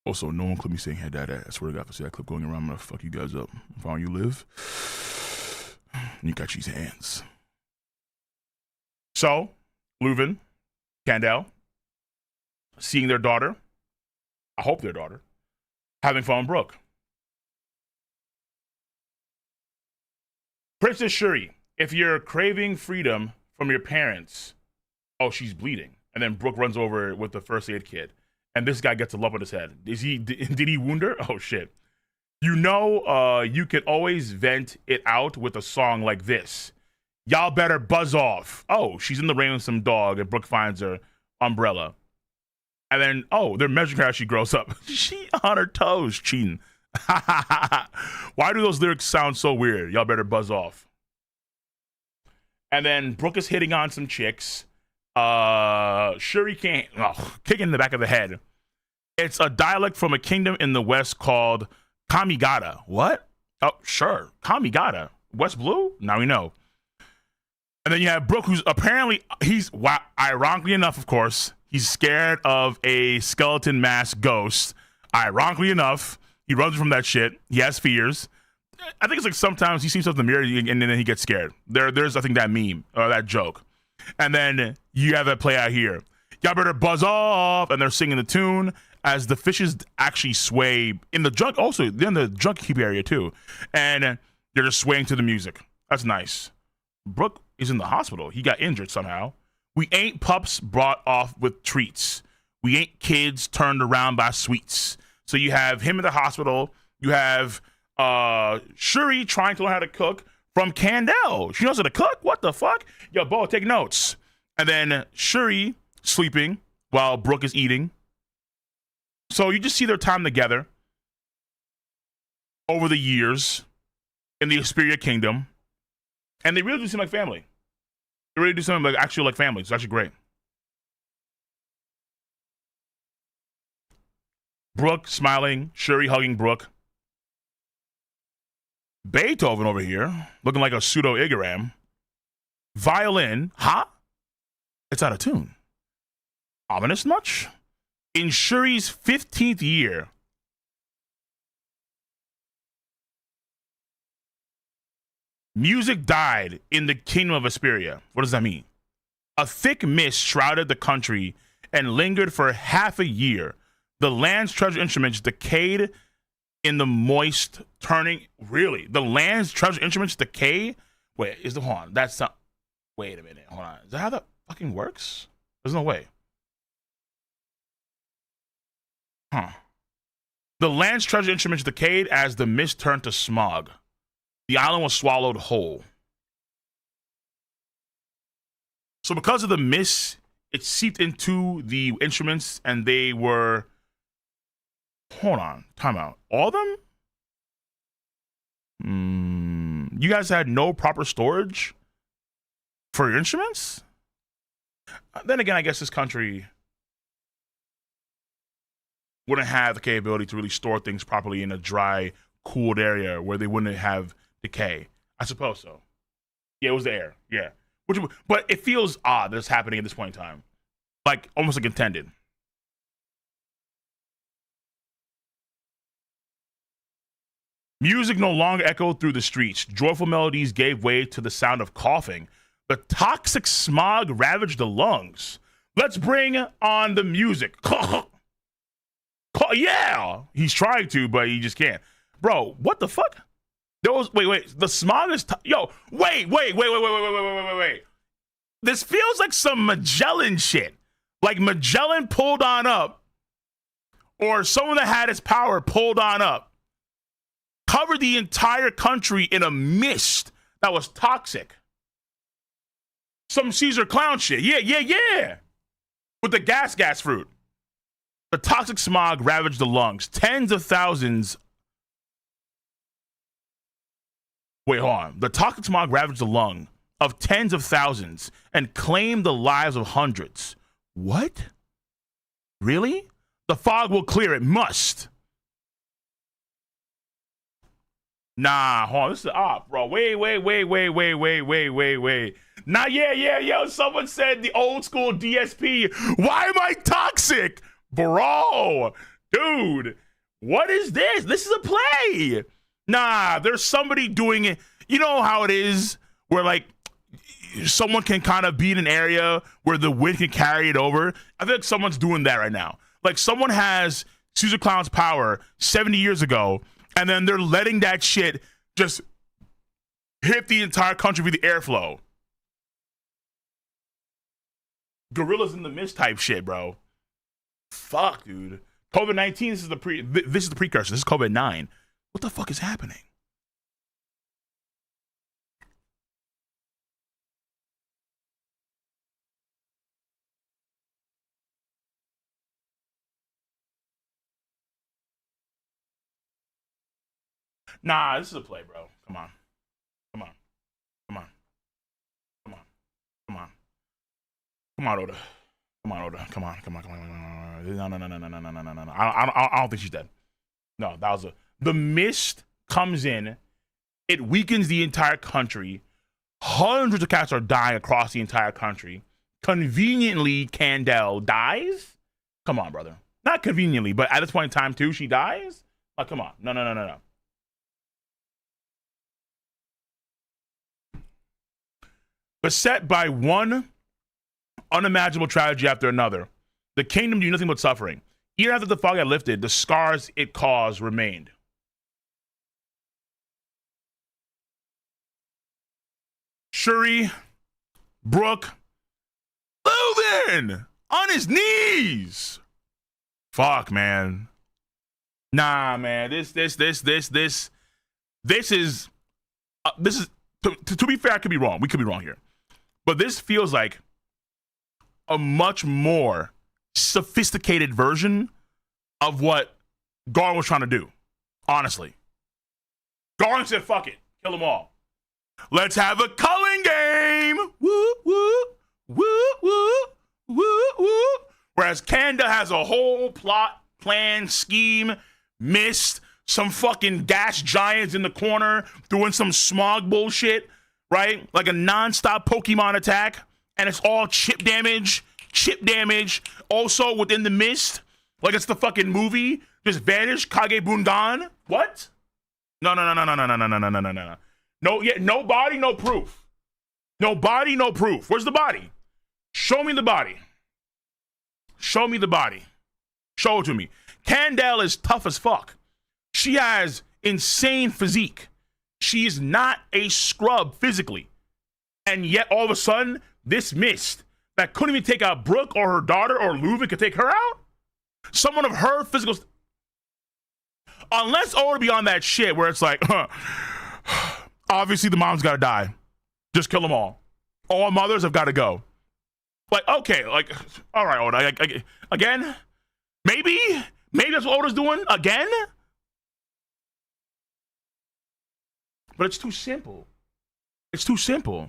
Also, no one clip me saying, hey, dad, I swear to God, if I see that clip going around, I'm gonna fuck you guys up. If I you live, you got these hands. So, Leuven, Candel, seeing their daughter, I hope their daughter, having fun with Brooke. Princess Shuri, if you're craving freedom from your parents, oh, she's bleeding. And then Brooke runs over with the first aid kit. And this guy gets a lump on his head. Did he wound her? Oh, shit. You can always vent it out with a song like this. Y'all better buzz off. Oh, she's in the rain with some dog, and Brooke finds her umbrella. And then, they're measuring her as she grows up. She on her toes, cheating. Why do those lyrics sound so weird? Y'all better buzz off. And then Brooke is hitting on some chicks. Shuri can't kick in the back of the head. It's a dialect from a kingdom in the west called Kamigata. What? Oh, sure. Kamigata. West Blue? Now we know. And then you have Brooke, who's apparently, ironically enough, of course, he's scared of a skeleton mask ghost. Ironically enough, he runs from that shit. He has fears. I think it's like sometimes he sees stuff in the mirror and then he gets scared. There's, I think, that meme or that joke. And then you have that play out here. Y'all better buzz off. And they're singing the tune as the fishes actually sway in the junk. Also, they're in the junk keep area too. And they're just swaying to the music. That's nice. Brooke is in the hospital. He got injured somehow. We ain't pups brought off with treats. We ain't kids turned around by sweets. So you have him in the hospital. You have Shuri trying to learn how to cook from Candel. She knows how to cook? What the fuck? Yo, Bo, take notes. And then Shuri sleeping while Brooke is eating. So you just see their time together over the years in the Asperia Kingdom. And they really do seem like family. They really do seem like actually like family. It's actually great. Brooke smiling, Shuri hugging Brooke. Beethoven over here, looking like a pseudo Igaram. Violin, it's out of tune. Ominous much? In Shuri's 15th year, music died in the kingdom of Asperia. What does that mean? A thick mist shrouded the country and lingered for half a year. The land's treasure instruments decayed in the moist, turning. Really? The land's treasure instruments decay? Wait, hold on. That's not. Wait a minute. Hold on. Is that how that fucking works? There's no way. Huh. The land's treasure instruments decayed as the mist turned to smog. The island was swallowed whole. So because of the mist, it seeped into the instruments and they were... Hold on, time out. All of them? You guys had no proper storage for your instruments? Then again, I guess this country wouldn't have the capability to really store things properly in a dry, cooled area where they wouldn't have decay. I suppose so. Yeah, it was the air. Yeah. But it feels odd that it's happening at this point in time. Like, almost like intended. Music no longer echoed through the streets. Joyful melodies gave way to the sound of coughing. The toxic smog ravaged the lungs. Let's bring on the music. Yeah, he's trying to, but he just can't. Bro, what the fuck? Wait. The smog is wait. This feels like some Magellan shit. Like Magellan pulled on up, or someone that had his power pulled on up, covered the entire country in a mist that was toxic. Some Caesar clown shit. Yeah. With the gas fruit. The toxic smog ravaged the lungs. Tens of thousands. Wait, hold on. The toxic smog ravaged the lung of tens of thousands and claimed the lives of hundreds. What? Really? The fog will clear. It must. Nah, hold on. This is op, bro. Wait. Nah, yo. Someone said the old school DSP. Why am I toxic? Bro, dude, what is this? This is a play. Nah, there's somebody doing it. You know how it is where like someone can kind of be in an area where the wind can carry it over. I feel like someone's doing that right now. Like someone has Caesar Clown's power 70 years ago, and then they're letting that shit just hit the entire country with the airflow. Gorillas in the mist type shit, bro. Fuck, dude. COVID-19, this is the precursor. This is COVID-9. What the fuck is happening? Nah, this is a play, bro. Come on, Oda. Come on, Oda. Come on. No. I don't think she's dead. No, that was the mist comes in. It weakens the entire country. Hundreds of cats are dying across the entire country. Conveniently, Candle dies. Come on, brother. Not conveniently, but at this point in time, too, she dies. Like, come on. No. Beset by one unimaginable tragedy after another, the kingdom knew nothing but suffering. Even after the fog had lifted, the scars it caused remained. Shuri, Brooke, Leuven on his knees. Fuck, man. Nah, man. This is to be fair, I could be wrong. We could be wrong here. But this feels like a much more sophisticated version of what Garland was trying to do. Honestly. Garland said, fuck it. Kill them all. Let's have a culling game. Woo, woo, woo, woo, woo, woo. Whereas Kanda has a whole plot, plan, scheme, mist, some fucking gas giants in the corner doing some smog bullshit, right? Like a nonstop Pokemon attack. And it's all chip damage. Also within the mist, like it's the fucking movie, just vanish, Kage Bundan. What? No. No body, no proof. No body, no proof. Where's the body? Show me the body. Show it to me. Candle is tough as fuck. She has insane physique. She's not a scrub physically. And yet all of a sudden, this mist that couldn't even take out Brooke or her daughter or Leuven could take her out? Someone of her physical... unless Oda be on that shit where it's like, obviously the mom's got to die. Just kill them all. All mothers have got to go. Like, okay, like, all right, Oda, again? Maybe that's what Oda's doing again? But it's too simple. It's too simple.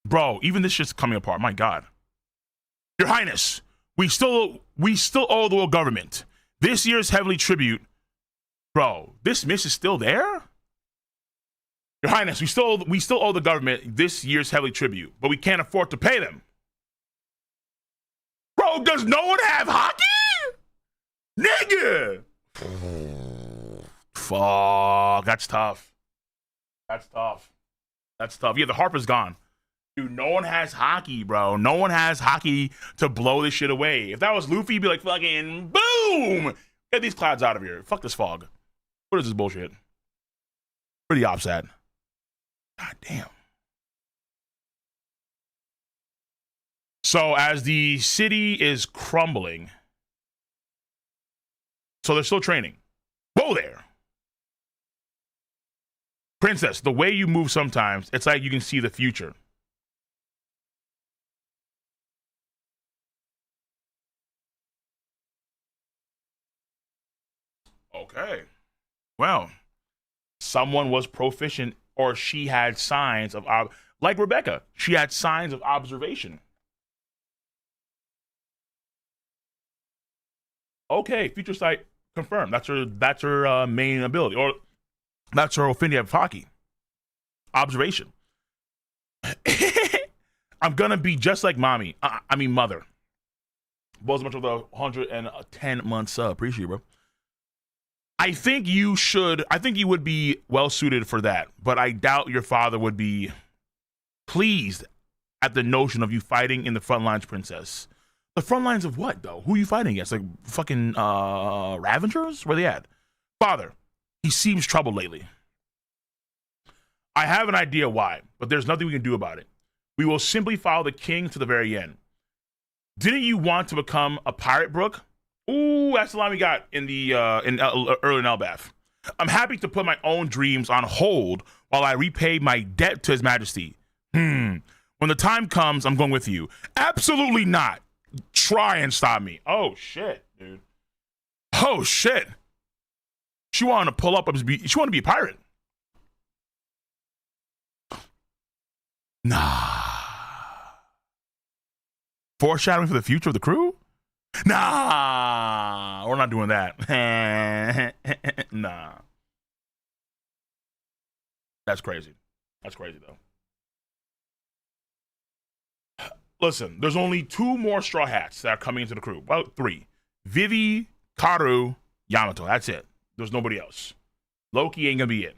Bro, even this shit's coming apart. My God. Your Highness, we still owe the world government this year's heavenly tribute. Bro, this miss is still there? Your Highness, we still owe the government this year's heavenly tribute, but we can't afford to pay them. Bro, does no one have hockey? Nigga! Fuck, that's tough. That's tough. Yeah, the harp is gone. Dude, no one has hockey, bro. No one has hockey to blow this shit away. If that was Luffy, he'd be like, fucking boom! Get these clouds out of here. Fuck this fog. What is this bullshit? Where the ops at? God damn. So as the city is crumbling, so they're still training. Whoa there. Princess, the way you move sometimes, it's like you can see the future. Okay. Well, someone was proficient, or she had signs of, like Rebecca, she had signs of observation. Okay, future sight confirmed. That's her main ability, or that's her affinity of hockey. Observation. I'm gonna be just like mommy. I mean mother. Both as much of the 110 months sub. Appreciate it, bro. I think you would be well suited for that, but I doubt your father would be pleased at the notion of you fighting in the front lines, Princess. The front lines of what, though? Who are you fighting against? Like fucking Ravengers? Where they at? Father, he seems troubled lately. I have an idea why, but there's nothing we can do about it. We will simply follow the king to the very end. Didn't you want to become a pirate, Brooke? Ooh, that's the line we got in the early in Elbaf. I'm happy to put my own dreams on hold while I repay my debt to His Majesty. When the time comes, I'm going with you. Absolutely not. Try and stop me. Oh shit, dude. Oh shit. She wanted to pull up. She wanted to be a pirate. Nah. Foreshadowing for the future of the crew? Nah, we're not doing that. Nah. That's crazy. That's crazy, though. Listen, there's only 2 more Straw Hats that are coming into the crew. Well, 3. Vivi, Karu, Yamato. That's it. There's nobody else. Loki ain't gonna be it.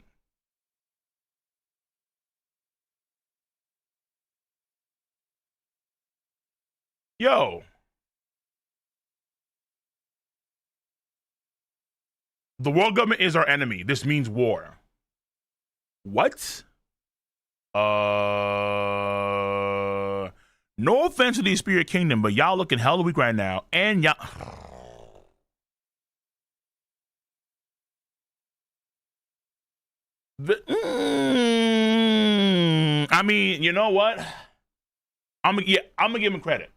Yo. The world government is our enemy. This means war. What? No offense to the Spirit Kingdom, but y'all looking hella weak right now. And y'all... I mean, you know what? I'm gonna give him credit.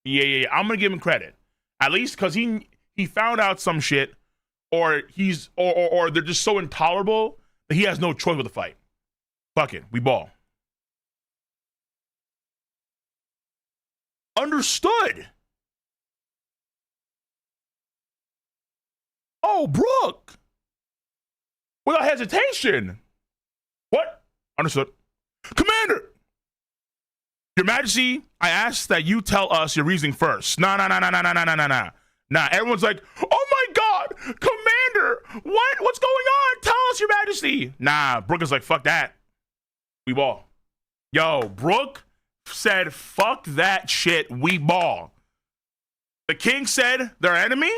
Yeah. I'm gonna give him credit. At least because he found out some shit, or or they're just so intolerable that he has no choice but to fight. Fuck it, we ball. Understood. Oh, Brooke. Without hesitation. What? Understood. Commander! Your Majesty, I ask that you tell us your reasoning first. Nah. Nah, everyone's like, oh my God, Commander, what's going on? Tell us, Your Majesty. Nah, Brooke is like, fuck that. We ball. Yo, Brooke said, fuck that shit, we ball. The king said, their enemy?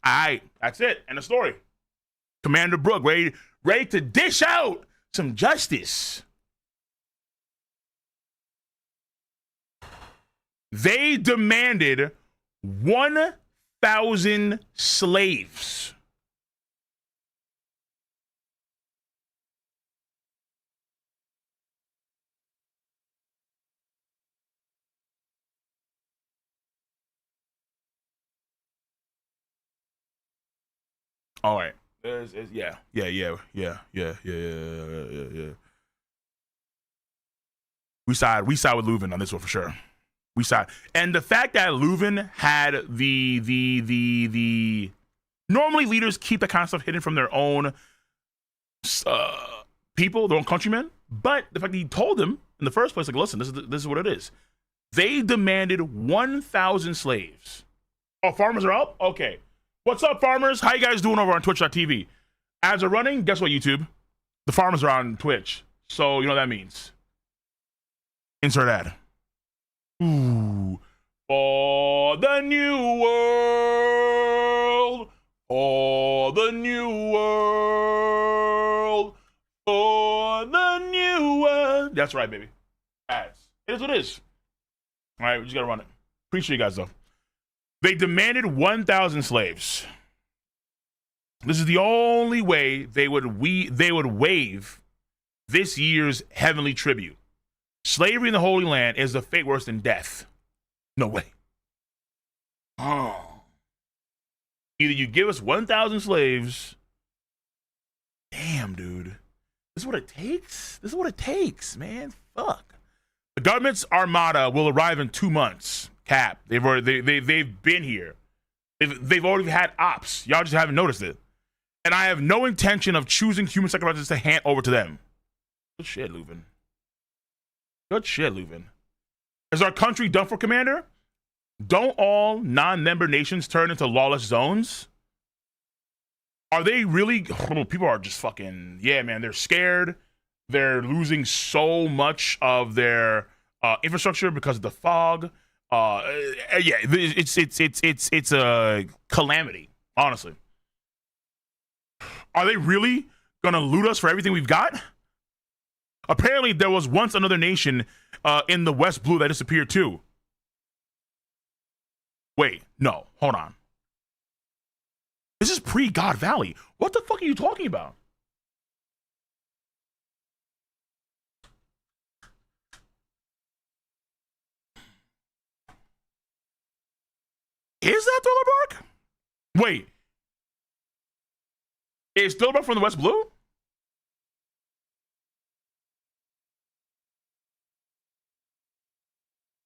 All right, that's it, end of story. Commander Brooke, ready to dish out some justice. They demanded 1 1,000 slaves. All right. Yeah. We side with Leuven on this one for sure. We side, and the fact that Leuven had the normally leaders keep that kind of stuff hidden from their own people, their own countrymen. But the fact that he told them in the first place, like, listen, this is what it is. They demanded 1,000 slaves. Oh, farmers are up? Okay. What's up, farmers? How you guys doing over on Twitch.tv? Ads are running. Guess what, YouTube? The farmers are on Twitch. So, you know what that means. Insert ad. Ooh. For the new world. For the new world. For the new world. That's right, baby. Ads. It is what it is. All right, we just got to run it. Appreciate you guys, though. They demanded 1,000 slaves. This is the only way they would waive this year's heavenly tribute. Slavery in the Holy Land is a fate worse than death. No way. Oh. Either you give us 1,000 slaves. Damn, dude. This is what it takes? This is what it takes, man. Fuck. The government's armada will arrive in 2 months. Cap. They've been here. They've already had ops. Y'all just haven't noticed it. And I have no intention of choosing human sacrifices to hand over to them. Good shit, Leuven. Good shit, Leuven. Is our country done for, Commander? Don't all non-member nations turn into lawless zones? Are they really? People are just fucking, yeah, man. They're scared. They're losing so much of their infrastructure because of the fog. Yeah, it's a calamity, honestly. Are they really gonna loot us for everything we've got? Apparently, there was once another nation in the West Blue that disappeared too. Wait, no, hold on. This is pre-God Valley. What the fuck are you talking about? Is that Thriller Bark? Wait. Is Thriller Bark from the West Blue?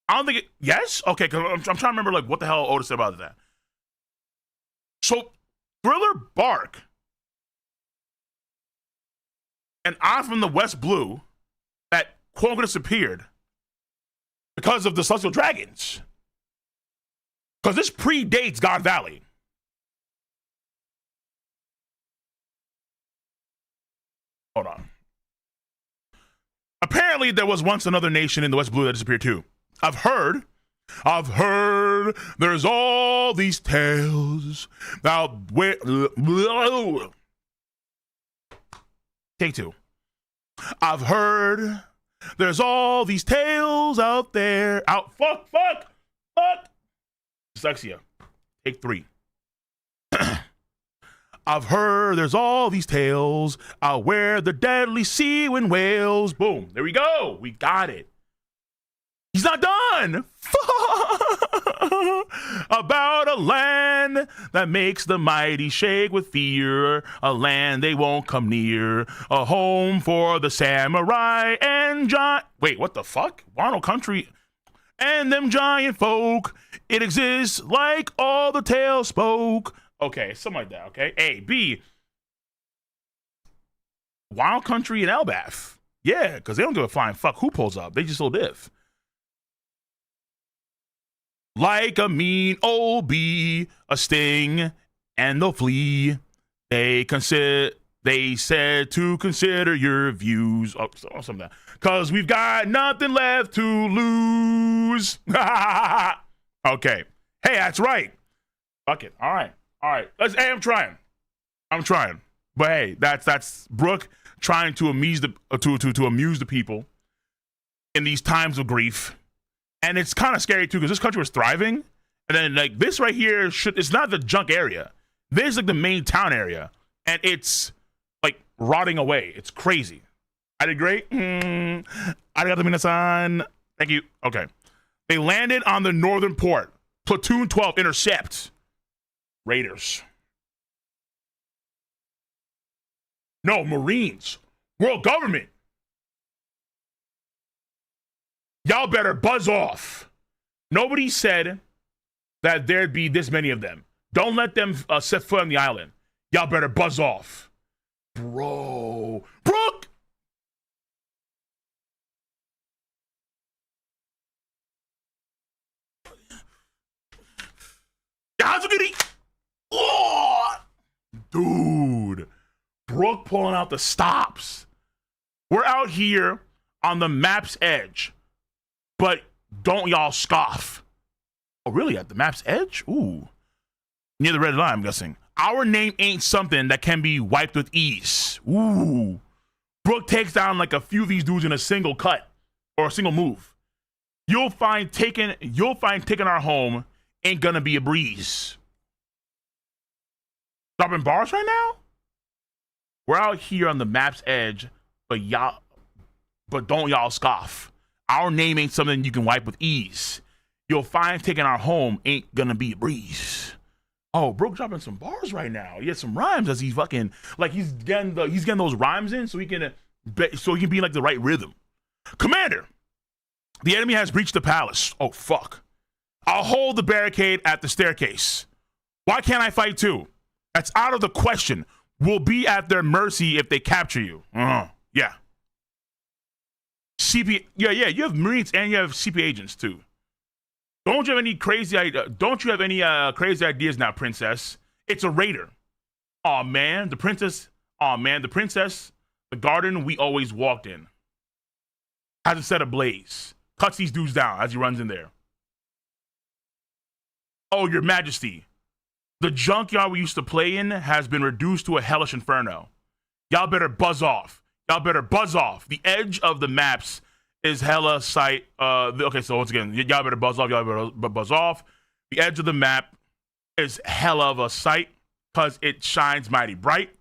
I don't think it. Yes? Okay, because I'm trying to remember, like, what the hell Otis said about that. So, Thriller Bark and I'm from the West Blue that quote disappeared because of the Celestial Dragons. Because this predates God Valley. Hold on. Apparently, there was once another nation in the West Blue that disappeared too. I've heard there's all these tales about where. Take two. I've heard there's all these tales out there. Fuck. Dyslexia. Take three. I've heard there's all these tales out where the deadly sea wind wails. Boom. There we go. We got it. He's not done. About a land that makes the mighty shake with fear. A land they won't come near. A home for the samurai and giant. Wait, what the fuck? Wano country and them giant folk. It exists like all the tales spoke. Okay, something like that, okay? A, B, Wild Country and Elbaf. Yeah, because they don't give a flying fuck who pulls up. They just so diff. Like a mean old bee, a sting, and they'll flee. They said to consider your views. Oh, something like that. Because we've got nothing left to lose. Okay. Hey, that's right. Fuck it. All right. Hey, I'm trying. But hey, that's Brooke trying to amuse the people in these times of grief. And it's kind of scary too, because this country was thriving, And then like this right here it's not the junk area. This is like the main town area, and it's like rotting away. It's crazy. I did great. Arigato minasan. Thank you. Okay. They landed on the northern port. Platoon 12 intercept. Raiders. No, Marines. World government. Y'all better buzz off. Nobody said that there'd be this many of them. Don't let them set foot on the island. Y'all better buzz off. Bro. Brooke! Oh! Dude. Brooke pulling out the stops. We're out here on the map's edge. But don't y'all scoff. Oh, really? At the map's edge? Ooh. Near the red line, I'm guessing. Our name ain't something that can be wiped with ease. Ooh. Brooke takes down like a few of these dudes in a single cut or a single move. You'll find taking our home ain't gonna be a breeze. Dropping bars right now? We're out here on the map's edge, but don't y'all scoff. Our name ain't something you can wipe with ease. You'll find taking our home ain't gonna be a breeze. Oh, Brooke dropping some bars right now. He has some rhymes as he's fucking like he's getting those rhymes in so he can be like the right rhythm. Commander, the enemy has breached the palace. Oh fuck. I'll hold the barricade at the staircase. Why can't I fight too? That's out of the question. We'll be at their mercy if they capture you. Yeah. CP, yeah, you have Marines and you have CP agents too. Don't you have any crazy ideas now, princess? It's a raider. Aw man, the princess, the garden we always walked in. Has it set ablaze. Cuts these dudes down as he runs in there. Oh, your majesty. The junkyard we used to play in has been reduced to a hellish inferno. Y'all better buzz off. The edge of the maps is hella sight. Okay, so once again, y'all better buzz off. The edge of the map is hella of a sight because it shines mighty bright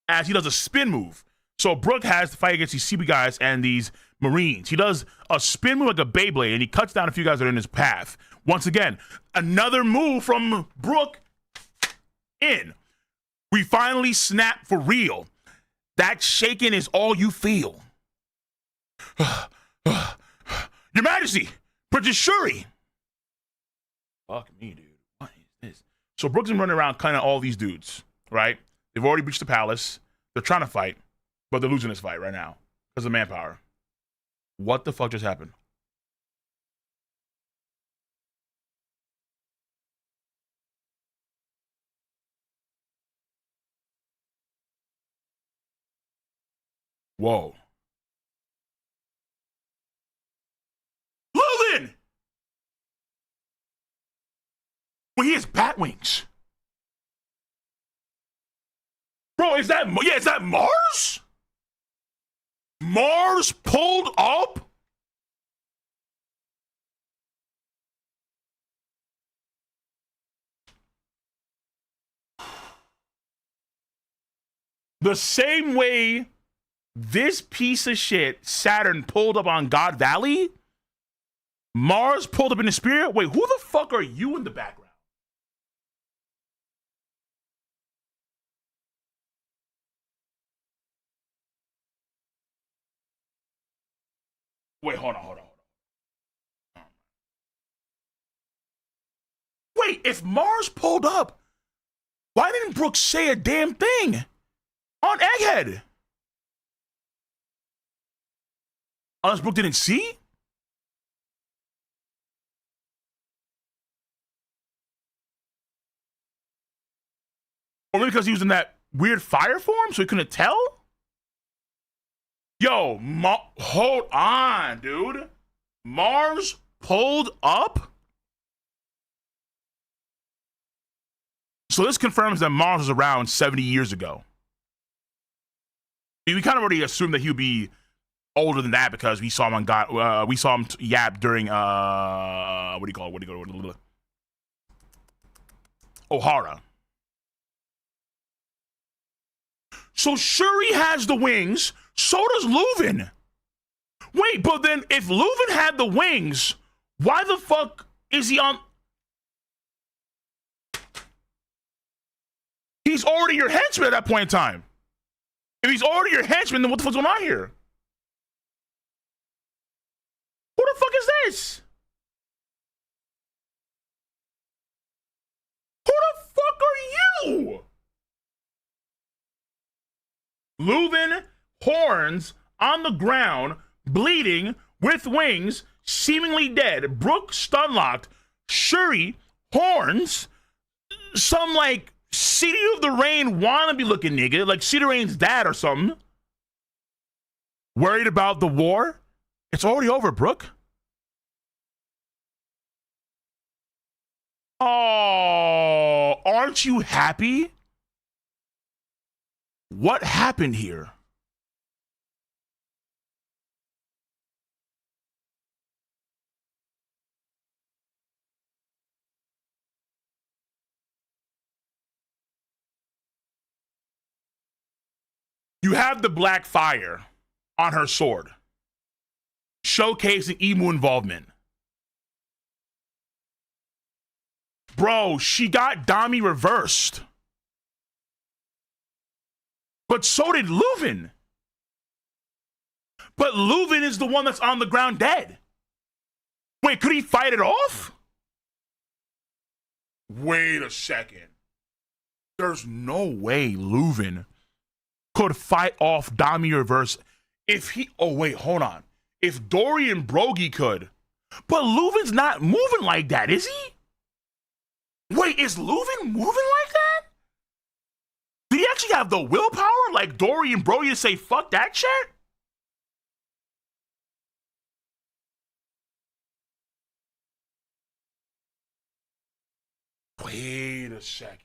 as he does a spin move. So Brooke has to fight against these CB guys and these Marines. He does a spin move like a Beyblade and he cuts down a few guys that are in his path. Once again, another move from Brooke in. We finally snap for real. That shaking is all you feel. Your Majesty, Princess Shuri. Fuck me, dude. What is this? So Brooke's been running around kind of all these dudes, right? They've already breached the palace. They're trying to fight, but they're losing this fight right now because of manpower. What the fuck just happened? Whoa. Lilin! Well, he has bat wings. Bro, is that Mars? Mars pulled up? The same way this piece of shit, Saturn, pulled up on God Valley, Mars pulled up in the spirit. Wait, who the fuck are you in the background? Wait, hold on. Wait, if Mars pulled up, why didn't Brooke say a damn thing on Egghead? Unless Brooke didn't see? Or maybe because he was in that weird fire form, so he couldn't tell? Yo, hold on, dude. Mars pulled up? So this confirms that Mars was around 70 years ago. We kind of already assumed that he would be older than that because we saw him on we saw him yap during what do you call it? Ohara. So Shuri has the wings, so does Leuven. Wait, but then if Leuven had the wings, why the fuck is he on? He's already your henchman at that point in time. If he's already your henchman, then what the fuck's going on here? Who the fuck is this? Who the fuck are you? Leuven, horns, on the ground, bleeding, with wings, seemingly dead. Brooke stunlocked. Shuri, horns, some like City of the Rain wannabe looking nigga, like City Rain's dad or something. Worried about the war? It's already over, Brooke. Oh, aren't you happy? What happened here? You have the black fire on her sword, showcasing Emu involvement. Bro, she got Dami reversed. But so did Leuven. But Leuven is the one that's on the ground dead. Wait, could he fight it off? Wait a second. There's no way Leuven could fight off Dami reverse if he... Oh, wait, hold on. If Dorian Brogy could. But Leuven's not moving like that, is he? Wait, is Leuven moving like that? Did he actually have the willpower like Dorian Brogy to say, fuck that shit? Wait a second.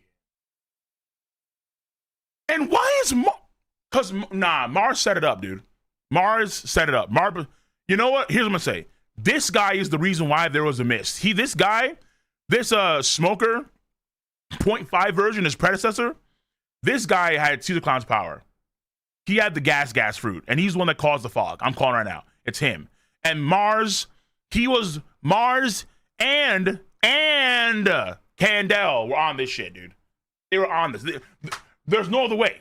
And why is because Mars set it up, dude. Mars set it up. You know what? Here's what I'm gonna say. This guy is the reason why there was a miss. This smoker 0.5 version, his predecessor, this guy had Caesar Clown's power. He had the gas fruit, and he's the one that caused the fog. I'm calling right now. It's him. And Mars, Mars and Candel were on this shit, dude. They were on this. There's no other way.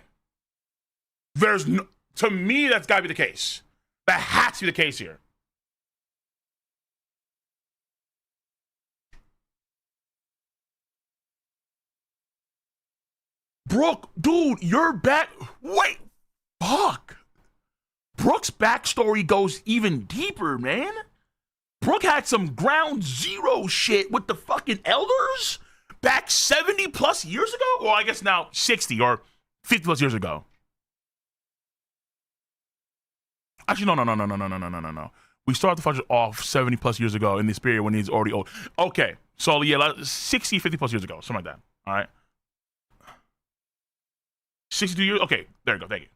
To me, that's gotta be the case. That has to be the case here. Brooke, dude, you're back. Wait, fuck. Brooke's backstory goes even deeper, man. Brooke had some ground zero shit with the fucking elders back 70 plus years ago. Well, I guess now 60 or 50 plus years ago. Actually, no. We started the fight off 70 plus years ago in this period when he's already old. Okay, so yeah, 60, 50 plus years ago, something like that. All right. 62 years? Okay, there you go. Thank you.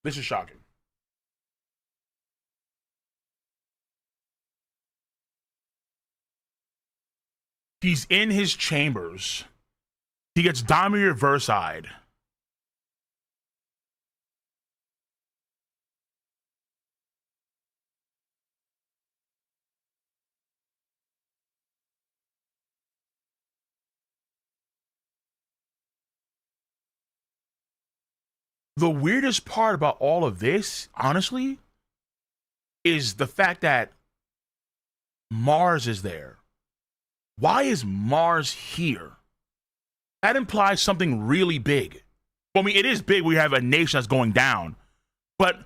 This is shocking. He's in his chambers. He gets Dami reverse-eyed. The weirdest part about all of this, honestly, is the fact that Mars is there. Why is Mars here? That implies something really big. Well, I mean, it is big. We have a nation that's going down. But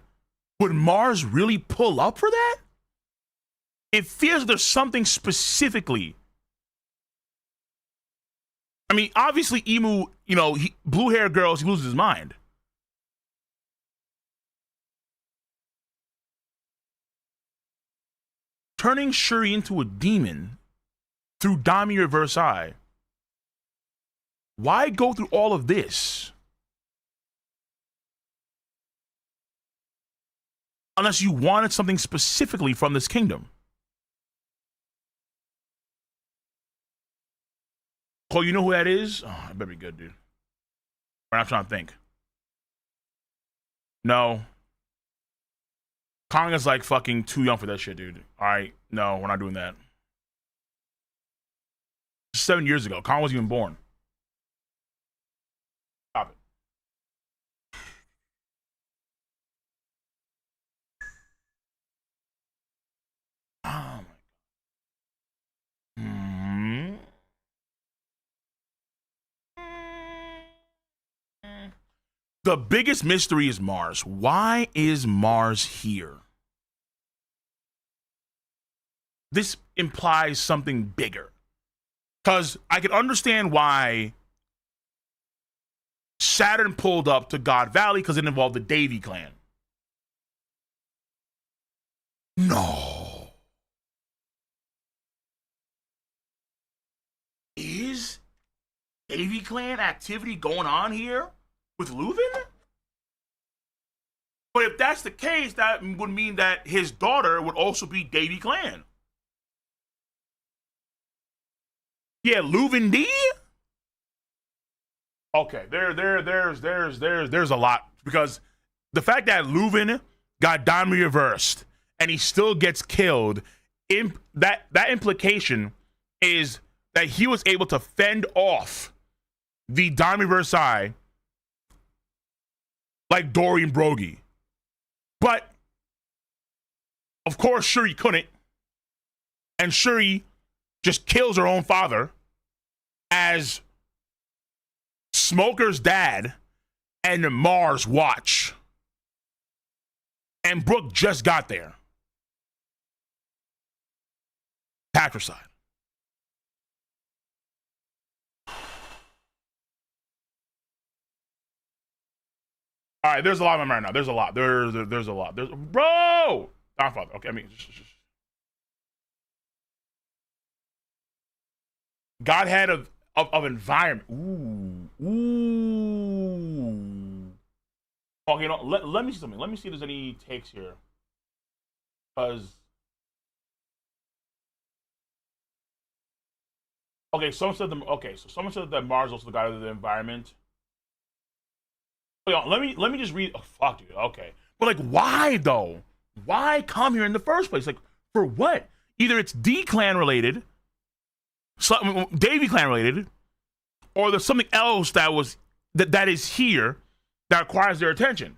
would Mars really pull up for that? It feels there's something specifically. I mean, obviously, Emu, blue hair girls, he loses his mind. Turning Shuri into a demon through Daimyo Versailles. Why go through all of this? Unless you wanted something specifically from this kingdom. Cole, you know who that is? Oh, I better be good, dude. I'm trying to think. No. Konga's like fucking too young for that shit, dude. All right. No, we're not doing that. 7 years ago. Kong wasn't even born. Stop it. Oh my God. The biggest mystery is Mars. Why is Mars here? This implies something bigger. Because I can understand why Saturn pulled up to God Valley because it involved the Davy clan. No. Is Davy clan activity going on here with Leuven? But if that's the case, that would mean that his daughter would also be Davy clan. Yeah, Leuven D? Okay, there's a lot. Because the fact that Leuven got Daimyo reversed and he still gets killed, that implication is that he was able to fend off the Daimyo Versailles like Dorian Broggie. But, of course, Shuri couldn't. And Shuri just kills her own father as Smoker's dad and Mars watch. And Brooke just got there. Patricide. All right, there's a lot of them right now. There's a lot. There's a lot. Bro! Godfather. Okay, I mean... Godhead of environment. Ooh. Okay, you know, let me see something. Let me see if there's any takes here. Because... Okay, someone said that Mars is also the god of the environment. Let me just read. Oh, fuck, dude. Okay, but like, why though? Why come here in the first place? Like, for what? Either it's D clan related, Davy clan related, or there's something else that is here that requires their attention.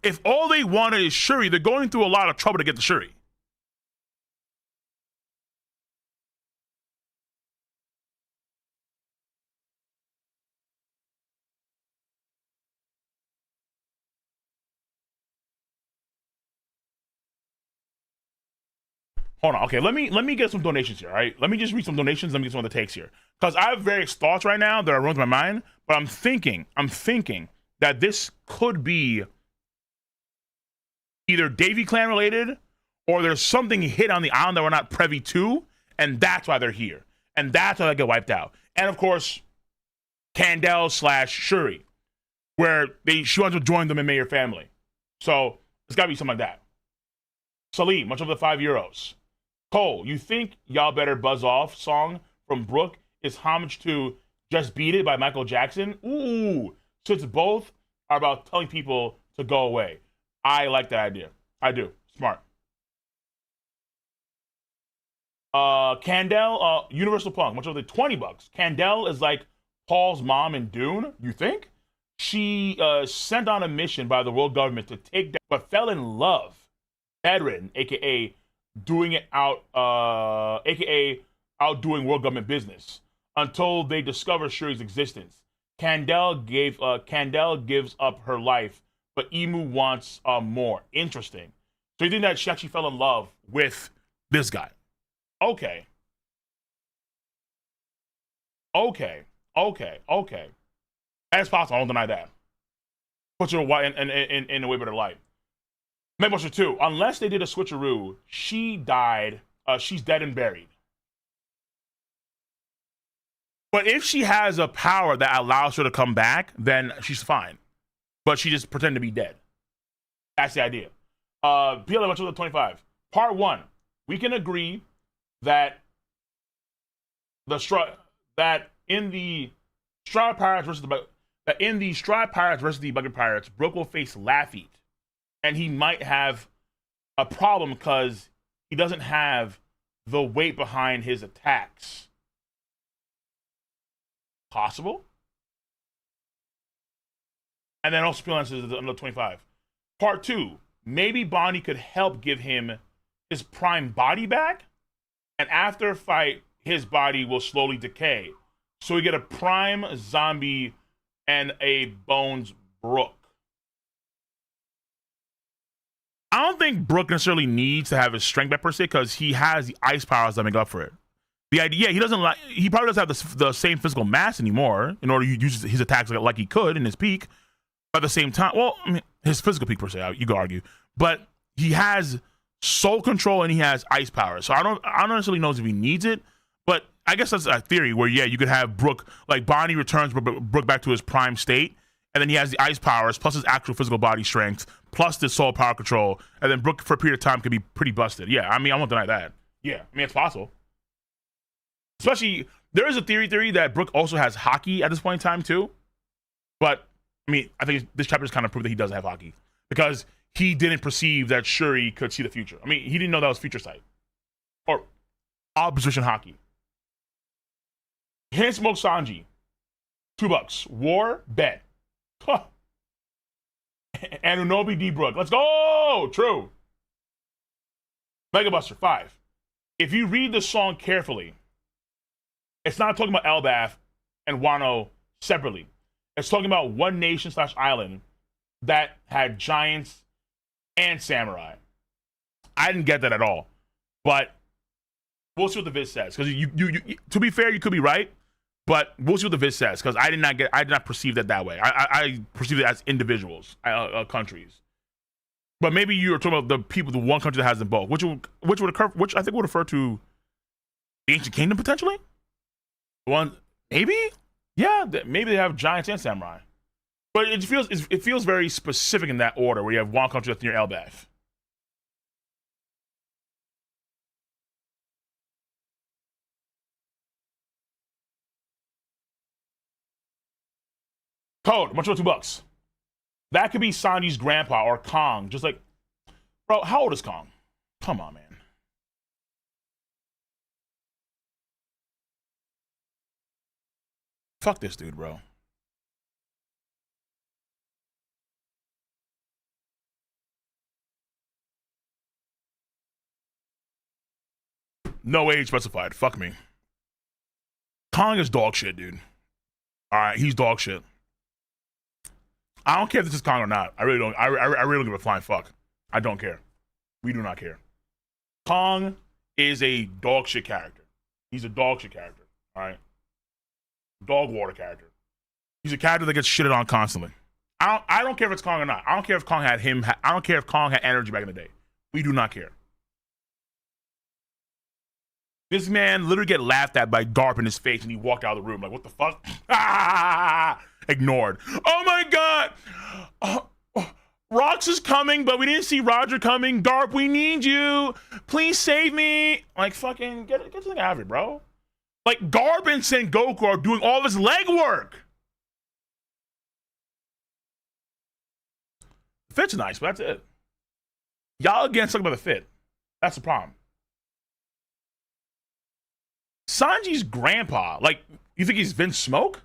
If all they wanted is Shuri, they're going through a lot of trouble to get to Shuri. Hold on. Okay, let me get some donations here. All right, let me just read some donations. Let me get some of the takes here, because I have various thoughts right now that are running through my mind. But I'm thinking that this could be either Davy clan related, or there's something hit on the island that we're not privy to, and that's why they're here, and that's why they get wiped out. And of course, Kandel / Shuri, where she wants to join the Mayor family. So it's got to be something like that. Salim, much of the €5. Cole, you think Y'all Better Buzz Off song from Brooke is homage to Just Beat It by Michael Jackson? Ooh, since both are about telling people to go away. I like that idea. I do. Smart. Kandel, Universal Punk, much of the $20. Kandel is like Paul's mom in Dune, you think? She sent on a mission by the world government to take down, but fell in love. Bedridden, aka doing it out, aka outdoing world government business, until they discover Shuri's existence. Kandel gives up her life, but Emu wants more. Interesting. So you think that she actually fell in love with this guy? Okay. That's possible. I don't deny that. Puts her in a way better light. Megabuster 2, unless they did a switcheroo, she died. She's dead and buried. But if she has a power that allows her to come back, then she's fine. But she just pretended to be dead. That's the idea. PLA 25. Part 1. We can agree that in the Stride Pirates versus the Bucket Pirates, Brook will face Laffy, and he might have a problem because he doesn't have the weight behind his attacks. Possible. And then also answers another 25. Part 2. Maybe Bonnie could help give him his prime body back, and after a fight, his body will slowly decay. So we get a prime zombie and a Bones Brook. I don't think Brook necessarily needs to have his strength back per se, because he has the ice powers that make up for it. The idea, he probably doesn't have the same physical mass anymore in order to use his attacks like he could in his peak. But at the same time, well, I mean, his physical peak per se, you could argue, but he has soul control and he has ice powers. So I don't necessarily know if he needs it, but I guess that's a theory where, yeah, you could have Brook, like Bonnie returns Brook back to his prime state, and then he has the ice powers plus his actual physical body strength plus the soul power control, and then Brook for a period of time could be pretty busted. Yeah, I mean, I won't deny that. Yeah, I mean, it's possible. Especially, there is a theory that Brook also has hockey at this point in time too, but I mean, I think this chapter is kind of proof that he doesn't have hockey because he didn't perceive that Shuri could see the future. I mean, he didn't know that was future sight or opposition hockey. Hand smoke Sanji, $2. War bet. Huh. And Unobi D Brook. Let's go. True. Megabuster 5. If you read the song carefully, it's not talking about Elbaf and Wano separately. It's talking about one nation / island that had giants and samurai. I didn't get that at all, but we'll see what the vid says. Because you, to be fair, you could be right, but we'll see what the vid says. Because I did not perceive that way. I perceived it as individuals, countries. But maybe you're talking about the people, the one country that has them both, which I think would refer to the ancient kingdom potentially. One, maybe. Yeah, maybe they have giants and samurai, but it feels very specific in that order where you have one country that's near Elbaf. Code, much for $2. That could be Sanji's grandpa or Kong. Just like, bro, how old is Kong? Come on, man. Fuck this dude, bro. No age specified. Fuck me. Kong is dog shit, dude. All right, he's dog shit. I don't care if this is Kong or not. I really don't. I really don't give a flying fuck. I don't care. We do not care. Kong is a dog shit character. He's a dog shit character. All right. Dog water character. He's a character that gets shitted on constantly. I don't care if it's Kong or not. I don't care if Kong had him. I don't care if Kong had energy back in the day. We do not care. This man literally get laughed at by Garp in his face and he walked out of the room like, what the fuck? Ignored. Oh my god. Rox is coming, but we didn't see Roger coming. Garp, we need you. Please save me. Like, fucking get something out of it, bro. Like, Garp and Sengoku are doing all this legwork. The fit's nice, but that's it. Y'all again talking about the fit. That's the problem. Sanji's grandpa, like, you think he's Vince Smoke?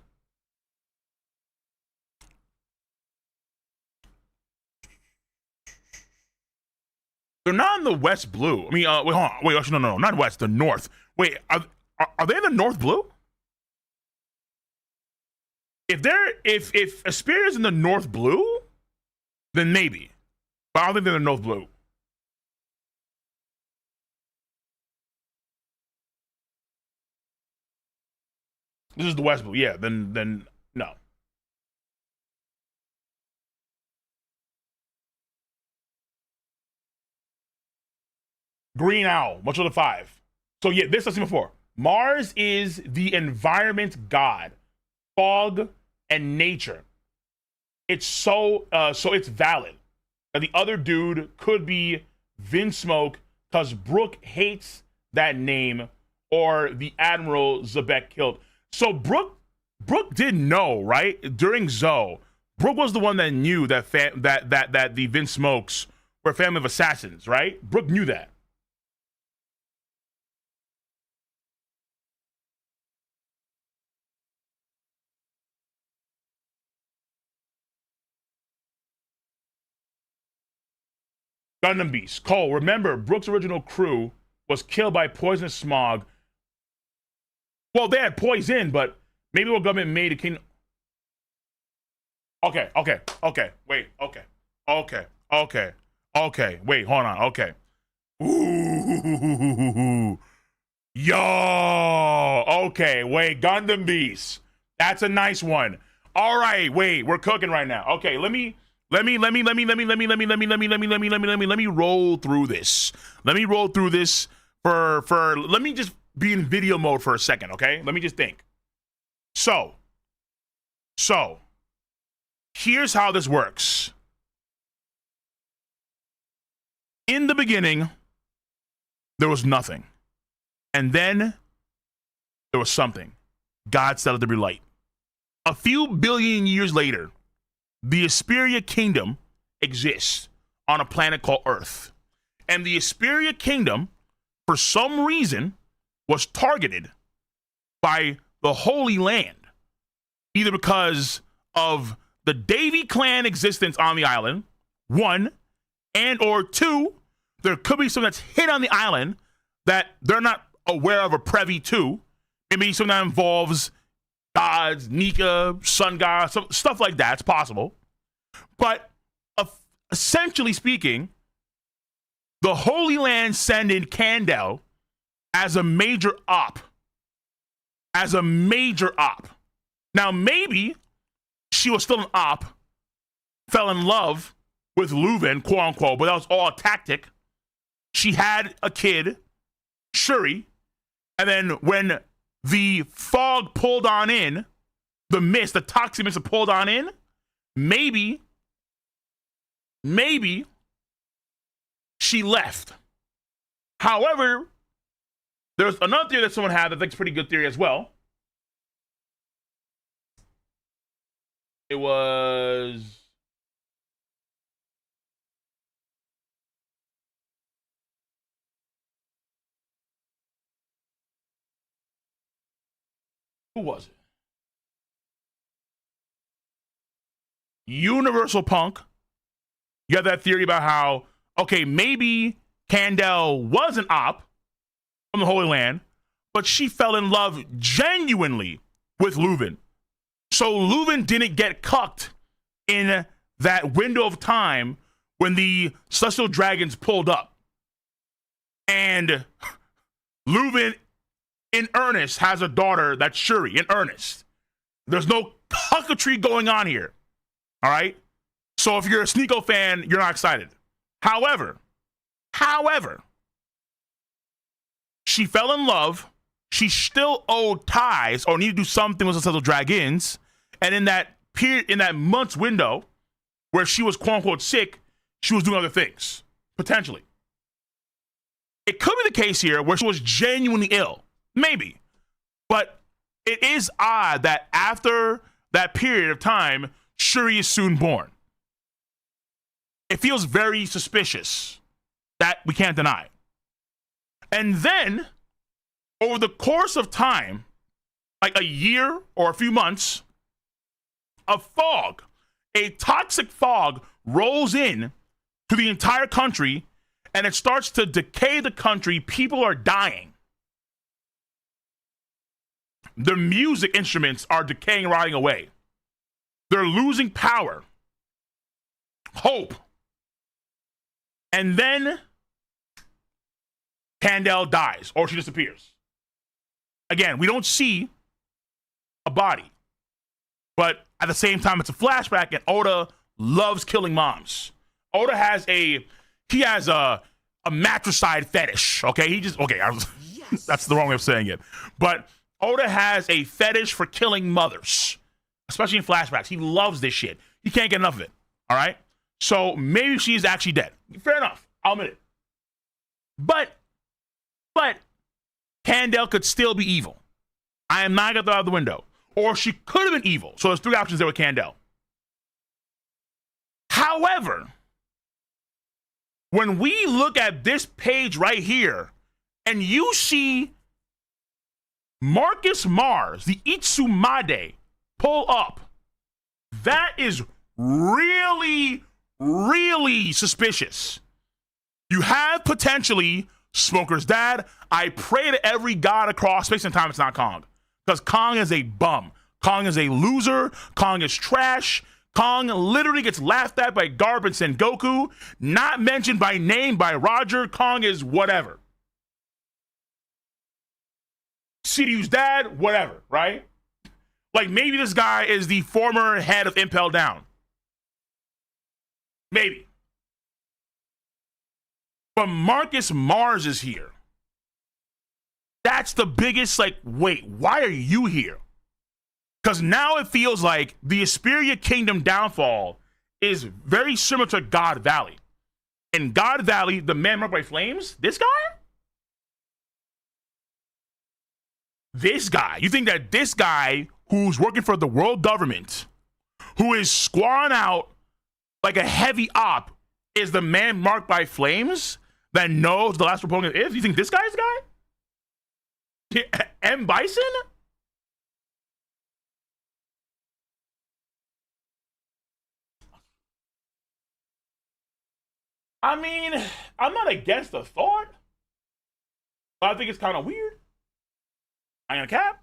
They're not in the West Blue. I mean, wait, hold on. Wait, actually, no, not West, the North. Wait, are they in the North Blue? If Asperia's in the North Blue, then maybe. But I don't think they're in the North Blue. This is the West Blue. Yeah, then no. Green owl, much of the 5. So yeah, this I've seen before. Mars is the environment god, fog, and nature. It's so it's valid. Now, the other dude could be Vinsmoke because Brooke hates that name, or the Admiral Zebek killed. So Brooke did know, right? During Zoe, Brooke was the one that knew that that the Vinsmokes were a family of assassins, right? Brooke knew that. Gundam Beast. Cole, remember, Brooke's original crew was killed by poisonous smog. Well, they had poison, but maybe what government made a king. Okay. Wait, okay. Wait, hold on. Okay. Ooh. Yo. Okay, wait, Gundam Beast. That's a nice one. All right, wait, we're cooking right now. Okay, let me roll through this. Let me roll through this let me just be in video mode for a second, okay? Let me just think. So here's how this works. In the beginning, there was nothing. And then there was something. God set it to be light. A few billion years later, the Asperia Kingdom exists on a planet called Earth. And the Asperia Kingdom, for some reason, was targeted by the Holy Land. Either because of the Davy clan existence on the island, 1, and or 2, there could be something that's hid on the island that they're not aware of, or privy to. Maybe something that involves gods, Nika, sun gods, stuff like that. It's possible. But essentially speaking, the Holy Land send in Kandel as a major op. Now, maybe she was still an op, fell in love with Leuven, quote unquote, but that was all a tactic. She had a kid, Shuri, and then when the fog pulled on in, the mist, the toxic mist pulled on in, maybe she left. However, there's another theory that someone had that I think is a pretty good theory as well. It was... Who was it? Universal Punk. You have that theory about how, okay, maybe Kandel was an op from the Holy Land, but she fell in love genuinely with Leuven. So Leuven didn't get cucked in that window of time when the Celestial Dragons pulled up. And Leuven, in earnest, has a daughter that's Shuri, in earnest. There's no cucketry going on here. All right? So if you're a Sneeko fan, you're not excited. However, she fell in love. She still owed ties or needed to do something with the Celestial Dragons. And in that period, in that month's window where she was quote unquote sick, she was doing other things, potentially. It could be the case here where she was genuinely ill. Maybe. But it is odd that after that period of time, Shuri is soon born. It feels very suspicious. That we can't deny. And then, over the course of time, like a year or a few months, a fog, a toxic fog, rolls in to the entire country, and it starts to decay the country. People are dying. The music instruments are decaying, rotting away. They're losing power, hope. And then Kandel dies, or she disappears. Again, we don't see a body. But at the same time, it's a flashback, and Oda loves killing moms. Oda has a a matricide fetish. Okay, that's the wrong way of saying it. But Oda has a fetish for killing mothers, especially in flashbacks. He loves this shit. He can't get enough of it. All right. So maybe she's actually dead. Fair enough. I'll admit it. But Candle could still be evil. I am not gonna throw out the window. Or she could have been evil. So there's three options there with Candle. However, when we look at this page right here, and you see Marcus Mars, the Itsumade, pull up, that is really, really suspicious. You have potentially Smoker's dad. I pray to every god across space and time it's not Kong. Because Kong is a bum. Kong is a loser. Kong is trash. Kong literally gets laughed at by Garp and Sengoku. Not mentioned by name by Roger. Kong is whatever. Siryu's dad, whatever, right? Like maybe this guy is the former head of Impel Down. Maybe. But Marcus Mars is here. That's the biggest, like, wait, why are you here? Because now it feels like the Asperia Kingdom downfall is very similar to God Valley. In God Valley, the man marked by flames, this guy, you think that this guy who's working for the world government, who is squaring out like a heavy op, is the man marked by flames that knows the last proponent is? You think this guy's the guy? M. Bison? I mean, I'm not against the thought, but I think it's kind of weird. I ain't gonna cap.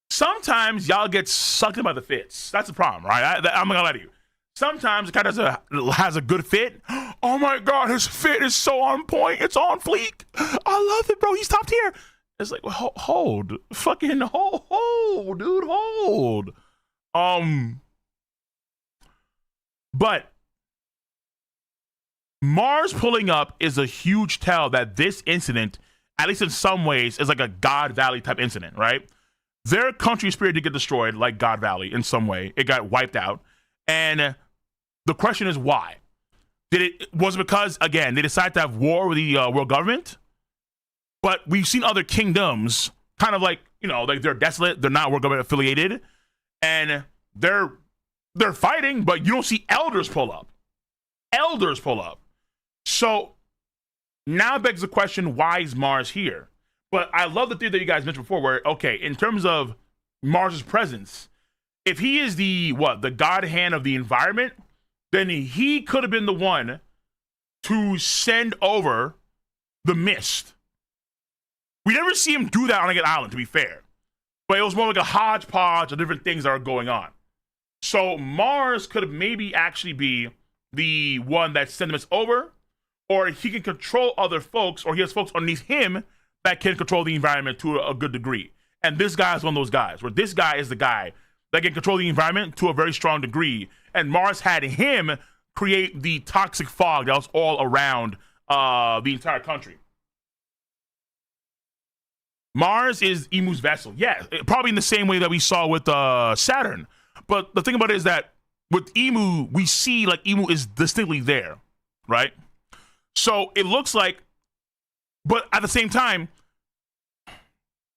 Sometimes y'all get sucked in by the fits. That's the problem, right? I'm not gonna lie to you. Sometimes it kind of has a good fit. Oh my God, his fit is so on point. It's on fleek. I love it, bro. He's top tier. It's like, well, hold. Fucking hold, dude, hold. But Mars pulling up is a huge tell that this incident, at least in some ways, is like a God Valley type incident, right? Their country spirit did get destroyed like God Valley in some way. It got wiped out. And the question is why? Was it because, again, they decided to have war with the world government? But we've seen other kingdoms kind of like, you know, like they're desolate, they're not world government affiliated, and they're fighting, but you don't see elders pull up. Elders pull up. So now begs the question, why is Mars here? But I love the theory that you guys mentioned before where, okay, in terms of Mars's presence, if he is the god hand of the environment, then he could have been the one to send over the mist. We never see him do that on like an island, to be fair. But it was more like a hodgepodge of different things that are going on. So Mars could have maybe actually be the one that sent the mist over, or he can control other folks, or he has folks underneath him that can control the environment to a good degree. And this guy is one of those guys, where this guy is the guy that can control the environment to a very strong degree. And Mars had him create the toxic fog that was all around the entire country. Mars is Imu's vessel. Yeah, probably in the same way that we saw with Saturn. But the thing about it is that with Imu, we see like Imu is distinctly there, right? So it looks like, but at the same time,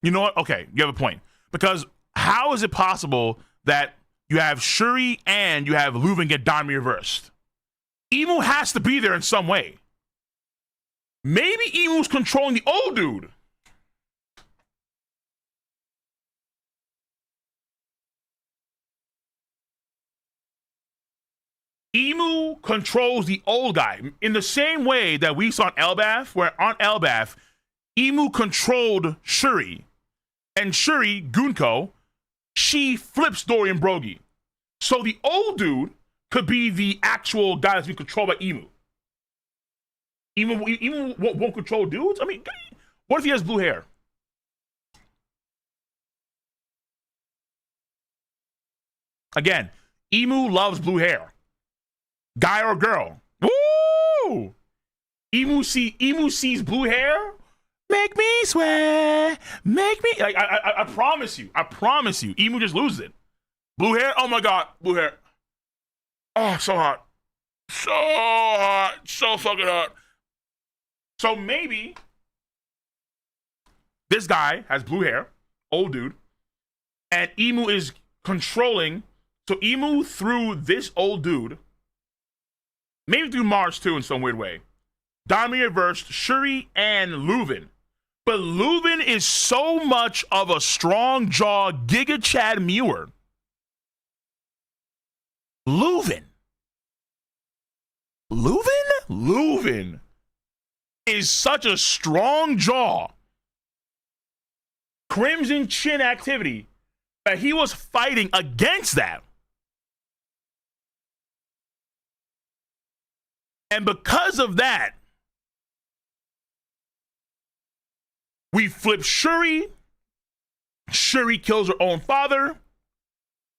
you know what? Okay, you have a point. Because how is it possible that you have Shuri and you have Leuven get Dami reversed? Imu has to be there in some way. Maybe Imu's controlling the old dude. Imu controls the old guy in the same way that we saw on Elbaf, where on Elbaf, Imu controlled Shuri. And Shuri, Gunko, she flips Dorian Brogy. So the old dude could be the actual guy that's being controlled by Imu. Imu won't control dudes? I mean, what if he has blue hair? Again, Imu loves blue hair. Guy or girl. Woo! true. Emu sees blue hair. Make me sweat. Make me. Like, I promise you. I promise you. Emu just loses it. Blue hair. Oh my God. Blue hair. Oh, so hot. So hot. So fucking hot. So maybe this guy has blue hair, old dude, and Emu is controlling. So Emu through this old dude, maybe through Mars too in some weird way, Dami reversed Shuri and Leuven. But Leuven is so much of a strong jaw Giga Chad Muir. Leuven is such a strong jaw, crimson chin activity that he was fighting against that. And because of that, we flip Shuri. Shuri kills her own father.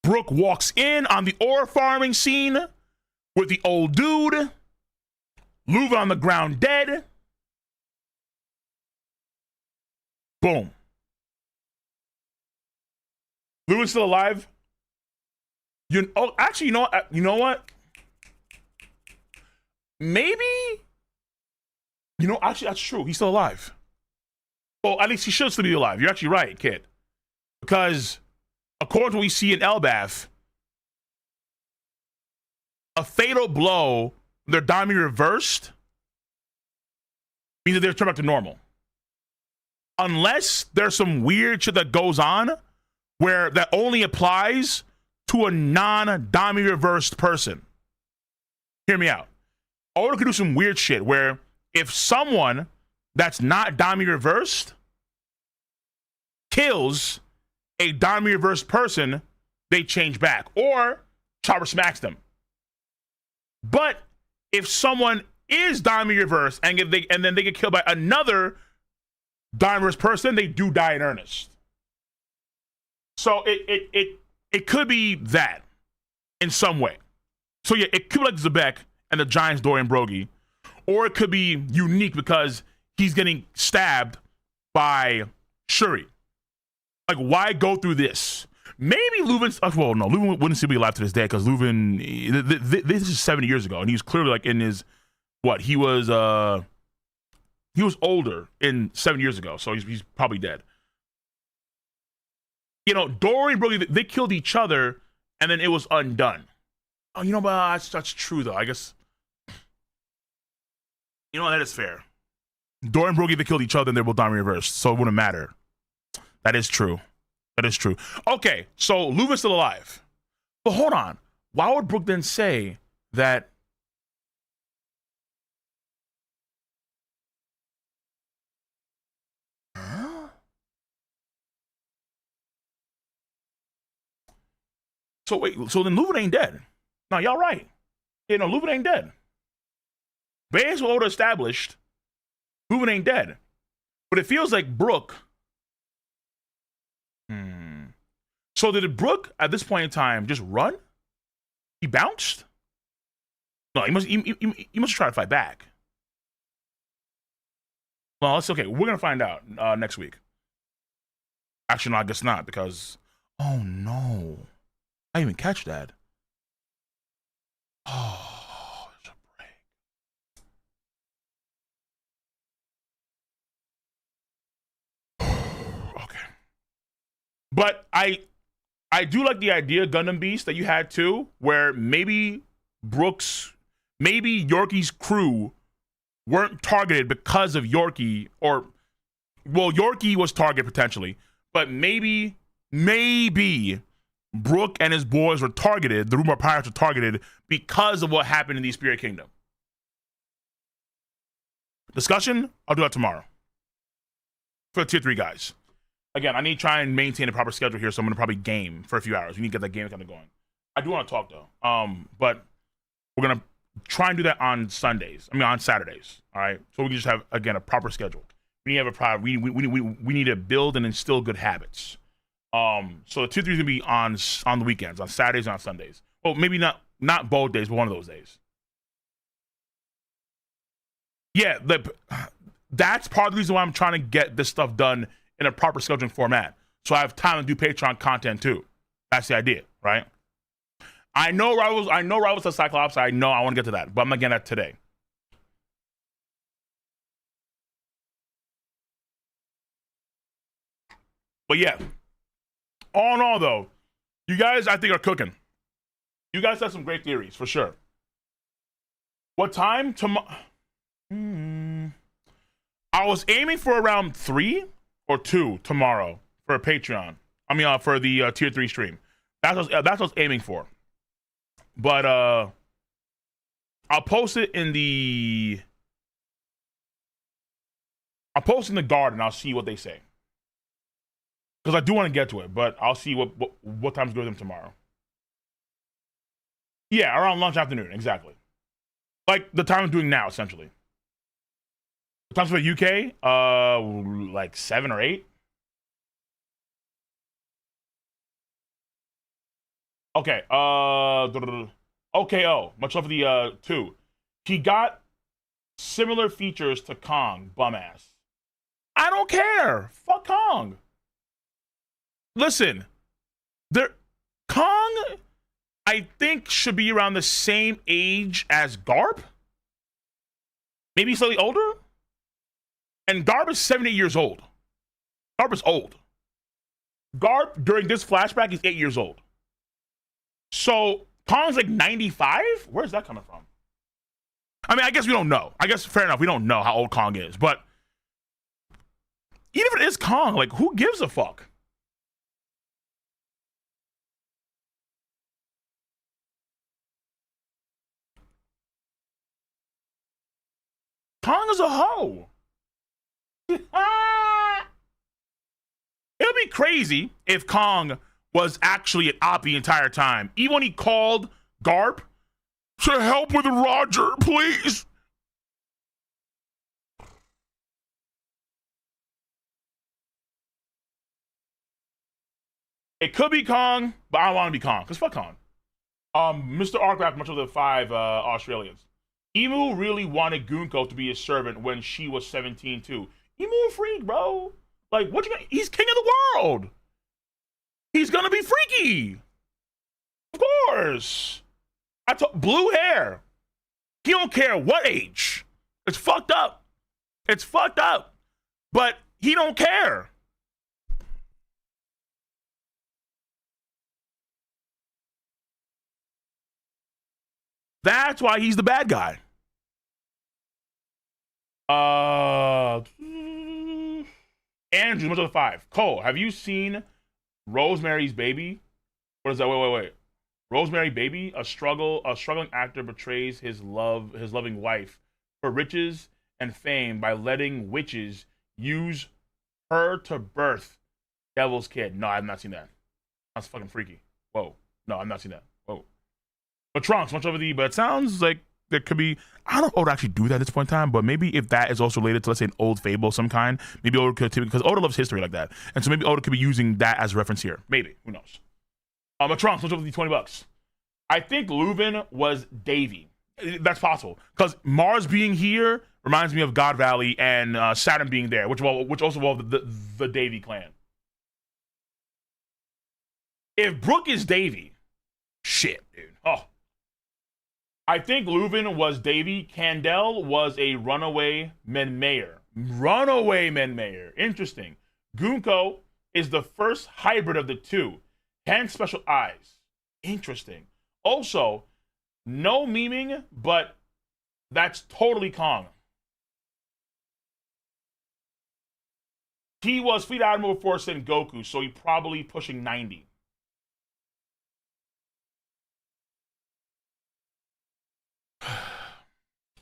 Brooke walks in on the ore farming scene with the old dude. Leuven on the ground dead. Boom. Leuven's still alive. Actually, you know what? Maybe. Actually, that's true. He's still alive. Well, at least he should still be alive. You're actually right, kid. Because according to what we see in Elbath, a fatal blow, their Dami reversed, means that they're turned back to normal. Unless there's some weird shit that goes on where that only applies to a non-Dami reversed person. Hear me out. Or could do some weird shit where if someone that's not Dami reversed kills a Dami reversed person, they change back. Or Chopper smacks them. But if someone is Dami reversed and then they get killed by another Dami reversed person, they do die in earnest. So it could be that in some way. So yeah, it could be like Zebek and the Giants, Dorian Broggie. Or it could be unique because he's getting stabbed by Shuri. Like, why go through this? Maybe Leuven's... Well, no, Leuven wouldn't still be alive to this day because Leuven... This is 70 years ago, and he was clearly like in his... What? He was older in 7 years ago, so he's probably dead. Dorian Broglie, they killed each other, and then it was undone. Oh, but that's true, though. I guess... that is fair. Dorian Broglie, they killed each other, and they were both Dami reversed, so it wouldn't matter. That is true. Okay, so Leuven's still alive. But hold on. Why would Brooke then say that... Huh? So wait, so then Leuven ain't dead. No, y'all right. Leuven ain't dead. Based on what established, Leuven ain't dead. But it feels like Brooke... So did Brooke at this point in time just run? He bounced? No, he must try to fight back. Well, it's okay. We're gonna find out next week. Actually, no, I guess not because. Oh no, I didn't even catch that. Oh, there's a break. Okay, but I do like the idea, Gundam Beast, that you had too, where maybe Yorkie's crew weren't targeted because of Yorkie, Yorkie was targeted potentially, but maybe Brooke and his boys were targeted, the Rumor Pirates were targeted because of what happened in the Spirit Kingdom. Discussion, I'll do that tomorrow. For the tier 3 guys. Again, I need to try and maintain a proper schedule here, so I'm going to probably game for a few hours. We need to get that game kind of going. I do want to talk, though. But we're going to try and do that on Saturdays. All right? So we can just have, again, a proper schedule. We need to have we need to build and instill good habits. So the 2-3 is going to be on the weekends, on Saturdays and on Sundays. Well, maybe not both days, but one of those days. yeah, that's part of the reason why I'm trying to get this stuff done in a proper scheduling format, so I have time to do Patreon content too. That's the idea, right? I know Rivals to Cyclops. I know I want to get to that, but I'm not getting that today. But yeah, all in all though, you guys I think are cooking. You guys have some great theories for sure. What time tomorrow? I was aiming for around 3 or 2 tomorrow for a Patreon. I mean, for the tier 3 stream. That's what I was aiming for. But I'll post it in the. I'll post in the garden. I'll see what they say. Because I do want to get to it, but I'll see what time's good with them tomorrow. Yeah, around lunch afternoon, exactly. Like the time I'm doing now, essentially. The times for the UK, like 7 or 8. Okay, OKO, much love for the 2. He got similar features to Kong, bum ass. I don't care. Fuck Kong. Listen, Kong, I think, should be around the same age as Garp. Maybe slightly older. And Garp is 78 years old. Garp is old. Garp, during this flashback, is 8 years old. So, Kong's like 95? Where's that coming from? I mean, I guess we don't know. I guess, fair enough, we don't know how old Kong is. But, even if it is Kong, like, who gives a fuck? Kong is a hoe. It would be crazy if Kong was actually an op the entire time. Even when he called Garp to help with Roger, please. It could be Kong, but I don't want to be Kong, because fuck Kong. Mr. Arcraft, much of the 5 Australians. Emu really wanted Gunko to be his servant when she was 17 too. Emu a freak, bro. Like, what you got? He's king of the world. He's gonna be freaky. Of course. Blue hair. He don't care what age. It's fucked up. It's fucked up. But he don't care. That's why he's the bad guy. Andrew, much of the 5. Cole, have you seen Rosemary's Baby? What is that? Wait. Rosemary Baby, a struggling actor betrays his loving wife for riches and fame by letting witches use her to birth Devil's Kid. No, I've not seen that. That's fucking freaky. Whoa. No, I've not seen that. Whoa. But Trunks, much over the, but it sounds like there could be, I don't know if Oda actually do that at this point in time, but maybe if that is also related to, let's say, an old fable of some kind, maybe Oda could, because Oda loves history like that. And so maybe Oda could be using that as a reference here. Maybe. Who knows? But Trunks, much over the $20. I think Leuven was Davy. That's possible. Because Mars being here reminds me of God Valley and Saturn being there, which also involved the Davy clan. If Brook is Davy, shit, dude. Oh. I think Leuven was Davy. Candel was a runaway Menmayer. Interesting. Gunko is the first hybrid of the 2. Hence special eyes. Interesting. Also, no memeing, but that's totally Kong. He was Fleet Admiral before Sengoku, so he probably pushing 90.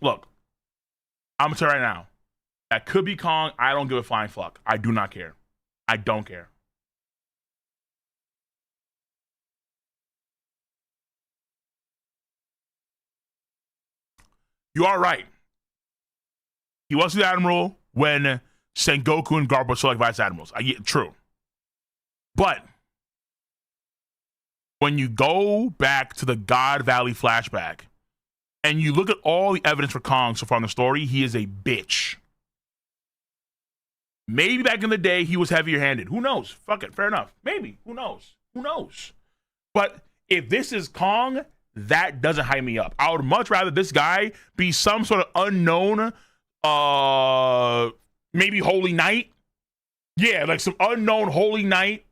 Look, I'm gonna tell you right now, that could be Kong. I don't give a flying fuck. I do not care. I don't care. You are right. He was the admiral when Sengoku and Garp were still like vice admirals. True. But when you go back to the God Valley flashback, and you look at all the evidence for Kong so far in the story, he is a bitch. Maybe back in the day he was heavier handed. Who knows? Fuck it. Fair enough. Maybe. Who knows? Who knows? But if this is Kong, that doesn't hype me up. I would much rather this guy be some sort of unknown, maybe Holy Knight. Yeah, like some unknown Holy Knight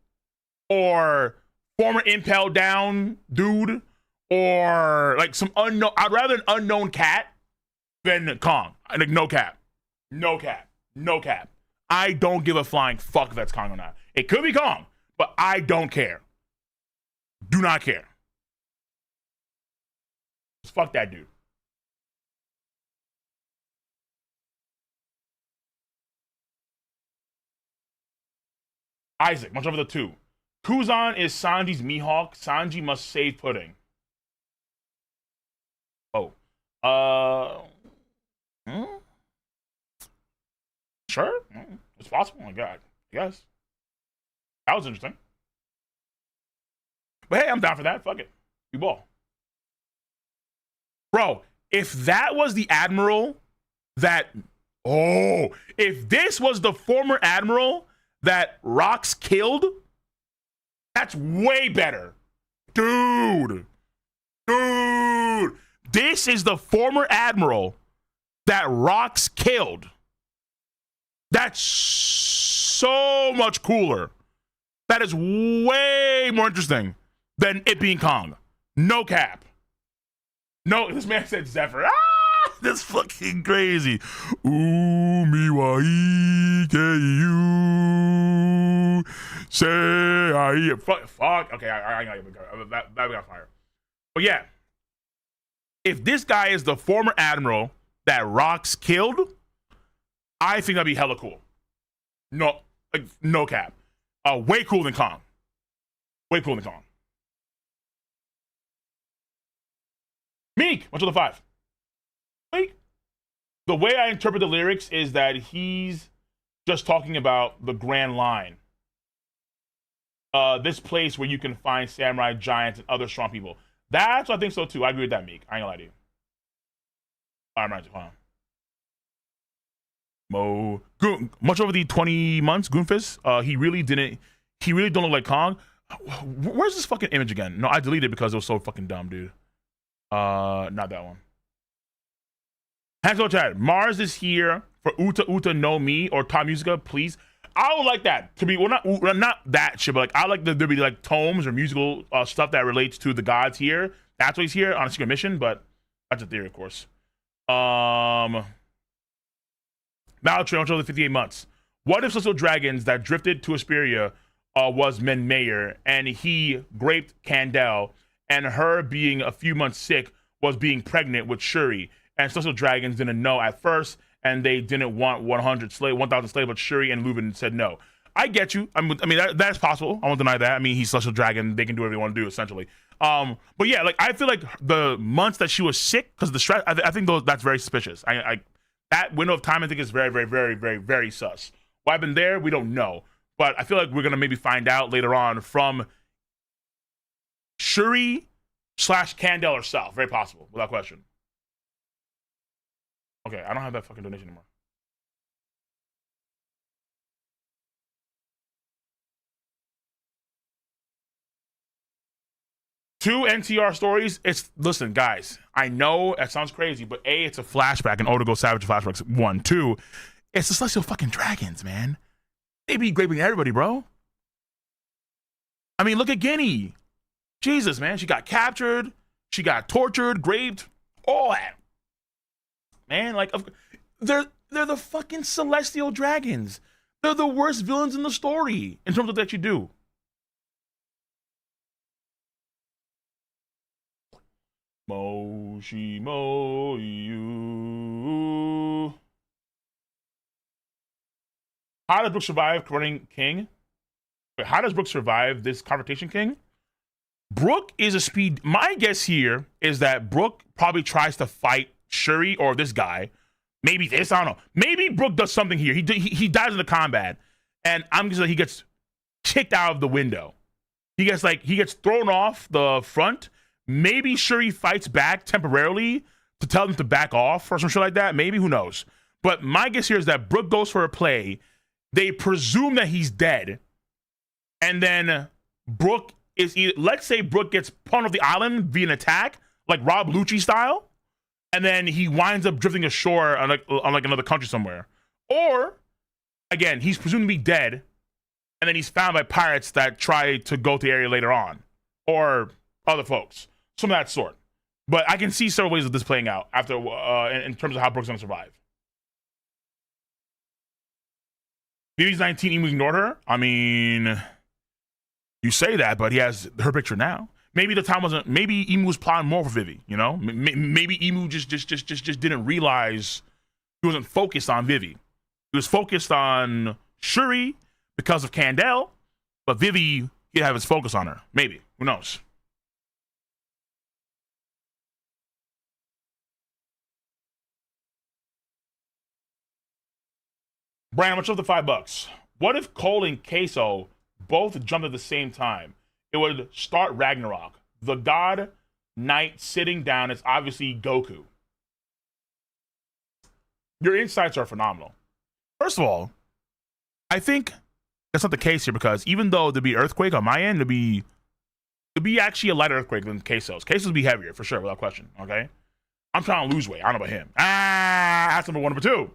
or former Impel Down dude or like some unknown. I'd rather an unknown cat than Kong. Like no cap. No cap. No cap. I don't give a flying fuck if that's Kong or not. It could be Kong, but I don't care. Do not care. Just fuck that dude. Isaac, much over the 2. Kuzan is Sanji's Mihawk. Sanji must save Pudding. Oh. Sure. It's possible. Oh my God. Yes. That was interesting. But hey, I'm down for that. Fuck it. We ball. Bro, if that was the Admiral that... Oh, if this was the former Admiral that Rox killed, that's way better. Dude. This is the former Admiral that Rox killed. That's so much cooler. That is way more interesting than it being Kong. No cap. No, this man said Zephyr. That's fucking crazy. Ooh, me wa you say I fuck. Okay, I that got fire. But yeah, if this guy is the former Admiral that Rox killed, I think that'd be hella cool. No, like, no cap. Way cooler than Kong. Way cooler than Kong. Meek, what's with the 5? Meek. The way I interpret the lyrics is that he's just talking about the Grand Line. This place where you can find samurai, giants, and other strong people. That's what I think so too. I agree with that, Meek. I ain't gonna lie to you. All right, hold on. Much over the 20 months, Goonfist, he really don't look like Kong. Where's this fucking image again? No, I deleted it because it was so fucking dumb, dude. Not that one. Hansel chat. Mars is here for Uta Uta No Mi or Top Musica, please. I would like that to be not that shit, but like I like there be like tomes or musical stuff that relates to the gods here. That's why he's here on a secret mission, but that's a theory, of course. Maltrain until the 58 months. What if Celestial Dragons that drifted to Asperia was Menmayer and he raped Candel, and her being a few months sick was being pregnant with Shuri, and Celestial Dragons didn't know at first, and they didn't want 1,000 slaves, but Shuri and Lubin said no. I get you. I mean that's possible. I won't deny that. I mean, he's Celestial Dragon. They can do whatever they want to do, essentially. But yeah, like I feel like the months that she was sick because of the stress, I think that's very suspicious. That window of time I think is very, very, very, very, very sus. What happened there, we don't know. But I feel like we're gonna maybe find out later on from Shuri / Candel herself. Very possible, without question. Okay, I don't have that fucking donation anymore. Two NTR stories. Listen, guys. I know it sounds crazy, but A, it's a flashback, and Oda Go Savage flashbacks. 1, 2, it's the Celestial fucking Dragons, man. They be raping everybody, bro. I mean, look at Guinea. Jesus, man. She got captured. She got tortured, raped, all that. Man, like, they're the fucking Celestial Dragons. They're the worst villains in the story in terms of what you do. Moshi Mo you. How does Brook survive Confronting King? Wait, how does Brook survive this Confrontation King? Brook is a speed. My guess here is that Brook probably tries to fight Shuri or this guy. Maybe this, I don't know. Maybe Brook does something here. He dies in the combat, and I'm just like he gets kicked out of the window. He gets thrown off the front. Maybe Shuri fights back temporarily to tell them to back off or some shit like that. Maybe, who knows? But my guess here is that Brook goes for a play. They presume that he's dead, and then Brook is either, let's say Brook gets pulled off the island via an attack, like Rob Lucci style, and then he winds up drifting ashore on like another country somewhere. Or, again, he's presumed to be dead, and then he's found by pirates that try to go to the area later on, or other folks, some of that sort. But I can see several ways of this playing out after in terms of how Brook's gonna survive. Vivi's 19, Emu ignored her. I mean, you say that, but he has her picture now. Maybe the time wasn't. Maybe Emu was plotting more for Vivi. You know, maybe Emu just didn't realize he wasn't focused on Vivi. He was focused on Shuri because of Candel, but Vivi, he'd have his focus on her. Maybe, who knows? Brandon, what's up the $5? What if Cole and Queso both jumped at the same time? It would start Ragnarok. The god knight sitting down is obviously Goku. Your insights are phenomenal. First of all, I think that's not the case here, because even though there'd be earthquake on my end, it'd be actually a lighter earthquake than Queso's. Queso's would be heavier for sure, without question. Okay, I'm trying to lose weight. I don't know about him. That's number one. Number two,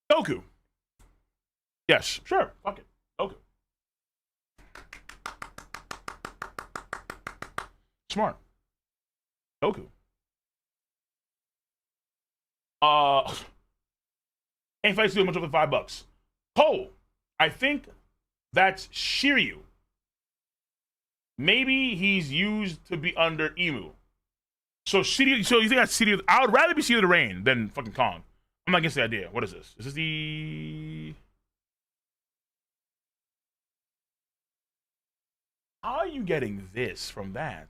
Goku. Yes, sure. Fuck it. Goku. Smart. Goku. Ain't fights too much over $5. Cole, I think that's Shiryu. Maybe he's used to be under Emu. So Shiryu, so you think that's Shiryu? I would rather be Shiryu the Rain than fucking Kong. I'm not against the idea. What is this? Is this the... How are you getting this from that?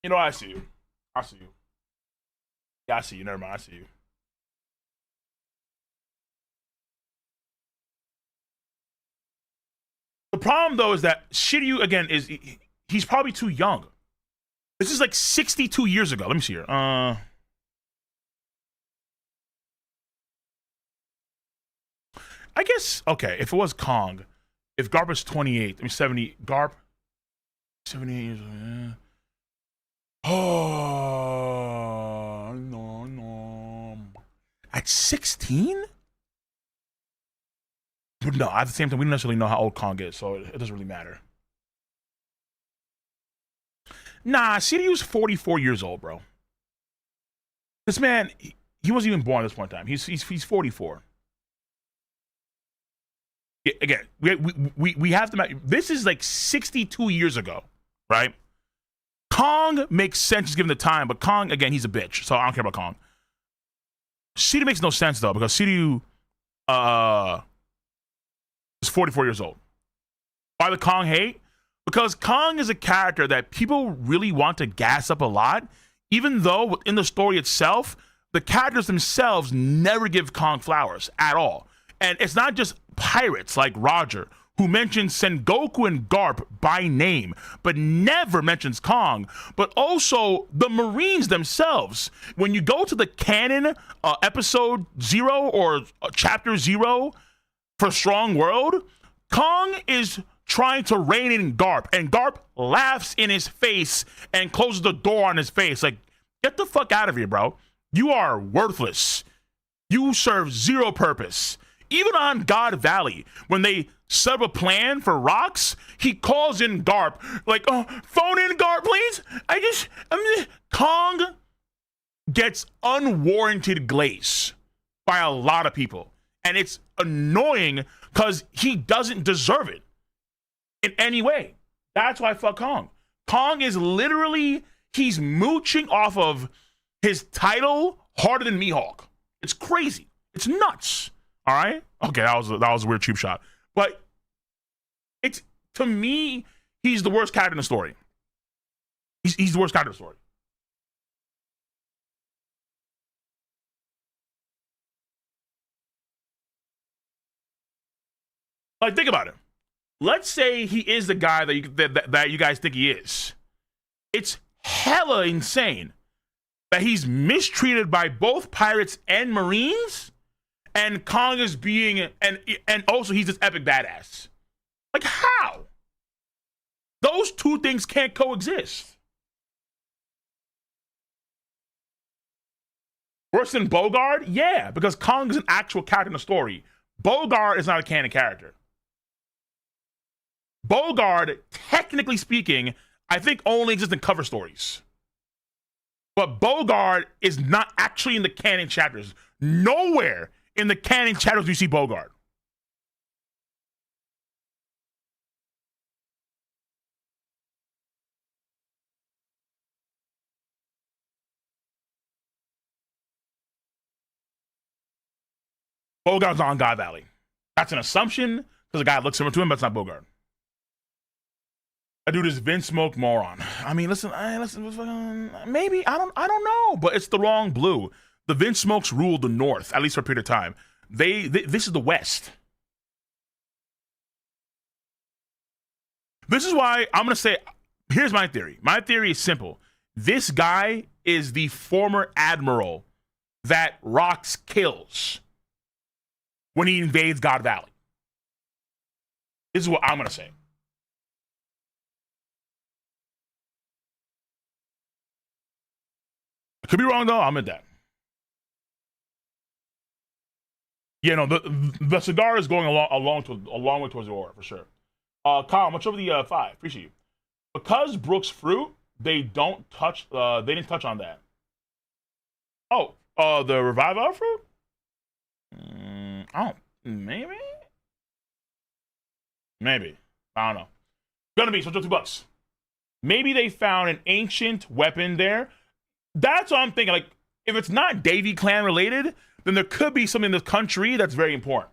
You know, I see you. I see you. Yeah, I see you. Never mind. I see you. The problem, though, is that Shiryu, again, he's probably too young. This is like 62 years ago. Let me see here. I guess, okay, if it was Kong, if Garp is 28, I mean 70, Garp, 78 years old, yeah. Oh, no. At 16? But no, at the same time, we don't necessarily know how old Kong is, so it doesn't really matter. Nah, Shiryu's 44 years old, bro. This man, he wasn't even born at this point in time. He's 44. Yeah, again, we have to. This is like 62 years ago, right? Kong makes sense given the time, but Kong, again, he's a bitch, so I don't care about Kong. Shiryu makes no sense, though, because Shiryu is 44 years old. Why the Kong hate? Because Kong is a character that people really want to gas up a lot, even though within the story itself, the characters themselves never give Kong flowers at all. And it's not just pirates like Roger, who mentions Sengoku and Garp by name, but never mentions Kong, but also the Marines themselves. When you go to the canon episode 0 or chapter 0 for Strong World, Kong is trying to rein in Garp, and Garp laughs in his face and closes the door on his face. Like, get the fuck out of here, bro. You are worthless. You serve zero purpose. Even on God Valley, when they set up a plan for rocks, he calls in Garp, like, oh, phone in Garp, please. Kong gets unwarranted glaze by a lot of people. And it's annoying because he doesn't deserve it in any way. That's why I fuck Kong. Kong is literally, he's mooching off of his title harder than Mihawk. It's crazy. It's nuts. All right? Okay, that was a weird cheap shot. But it's, to me, he's the worst character in the story. He's the worst character in the story. Like, think about it. let's say he is the guy that you guys think he is. It's hella insane that he's mistreated by both pirates and Marines, and Kong is being and also he's this epic badass. Like, how? Those two things can't coexist. Worse than Bogard? Yeah, because Kong is an actual character in the story. Bogard is not a canon character. Bogard, technically speaking, I think only exists in cover stories. But Bogard is not actually in the canon chapters. Nowhere in the canon chapters do you see Bogard. Bogard's on God Valley. That's an assumption because the guy looks similar to him, but it's not Bogard. That dude is Vince Smoke moron. I mean, listen, maybe I don't know, but it's the wrong blue. The Vince Smokes ruled the North, at least for a period of time. This is the West. This is why I'm gonna say, here's my theory. My theory is simple. This guy is the former admiral that Rox kills when he invades God Valley. This is what I'm gonna say. I could be wrong though. I'll admit that. Yeah, no, the cigar is going a long way towards the aura for sure. Kyle, much over the 5. Appreciate you. Because Brooks fruit, they don't touch. They didn't touch on that. Oh, the revive our fruit. Oh, maybe. I don't know. Gonna be so $2. Maybe they found an ancient weapon there. That's what I'm thinking. Like, if it's not Davy Clan related, then there could be something in this country that's very important.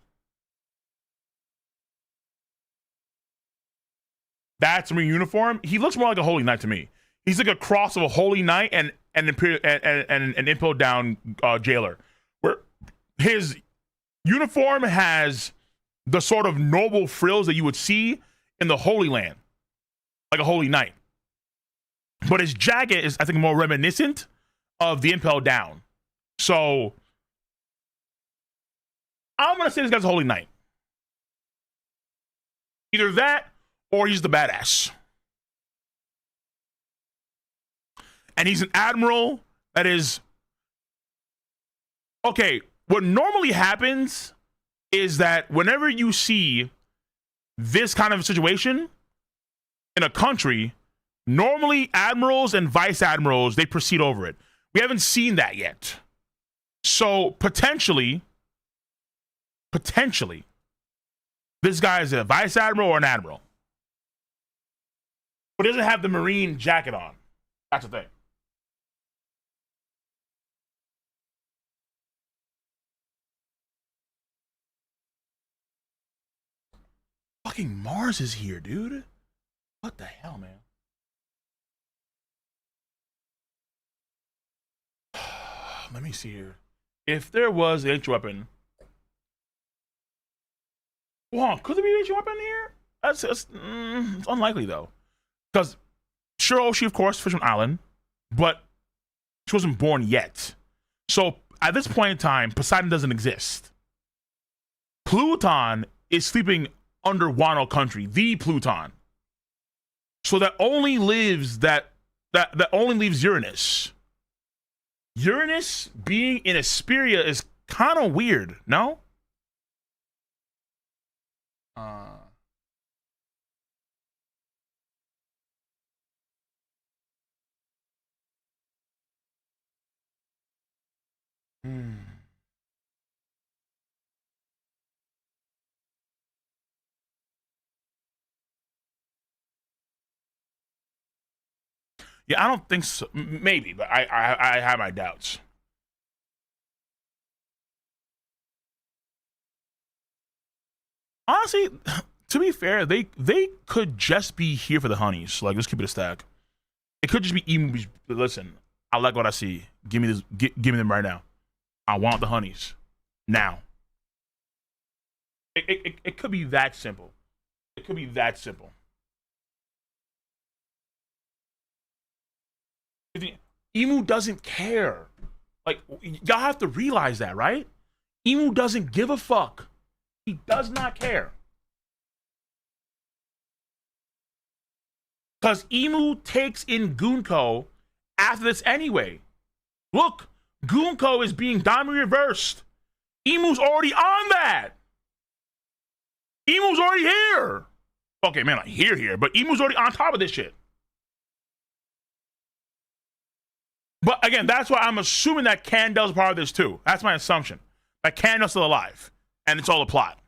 That's Marine uniform. He looks more like a Holy Knight to me. He's like a cross of a Holy Knight and an Impel Down jailer, where his uniform has the sort of noble frills that you would see in the Holy Land, like a Holy Knight. But his jacket is, I think, more reminiscent of the Impel Down. So I'm gonna say this guy's a Holy Knight. Either that or he's the badass. And he's an admiral that is... Okay, what normally happens is that whenever you see this kind of situation in a country, normally admirals and vice admirals, they proceed over it. We haven't seen that yet. So potentially, this guy is a vice admiral or an admiral. But doesn't have the Marine jacket on. That's the thing. Fucking Mars is here, dude. What the hell, man? Let me see here. If there was an ancient weapon, well, could there be an ancient weapon here? It's unlikely though, because Shiroshi, of course, Fishman Island, but she wasn't born yet. So at this point in time, Poseidon doesn't exist. Pluton is sleeping under Wano country, the Pluton. So that only lives that only leaves Uranus. Uranus being in Asperia is kind of weird, no? Yeah, I don't think so. Maybe, but I have my doubts. Honestly, to be fair, they could just be here for the honeys. Like, let's keep it a stack. It could just be even. Listen, I like what I see. Give me this. Give me them right now. I want the honeys now. It could be that simple. It could be that simple. Emu doesn't care. Like, y'all have to realize that, right? Emu doesn't give a fuck. He does not care. Because Emu takes in Gunko after this anyway. Look, Gunko is being diamond reversed. Emu's already on that. Emu's already here. Okay, man, not here, but Emu's already on top of this shit. But again, that's why I'm assuming that Kandel's part of this too. That's my assumption. That Kandel's still alive. And it's all a plot.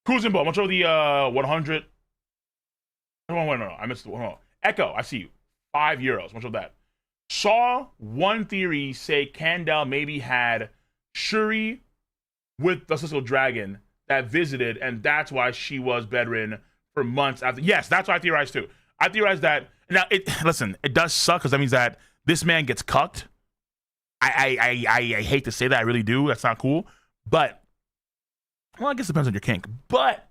Cruising Ball, much of the 100. No, I missed the one. Echo, I see you. €5. Much of that. Saw one theory say Kandel maybe had Shuri with the Cisco Dragon that visited, and that's why she was bedridden for months after. Yes, that's what I theorized too. I theorized that. Now, listen, it does suck because that means that this man gets cucked. I hate to say that, I really do. That's not cool. But, well, I guess it depends on your kink. But,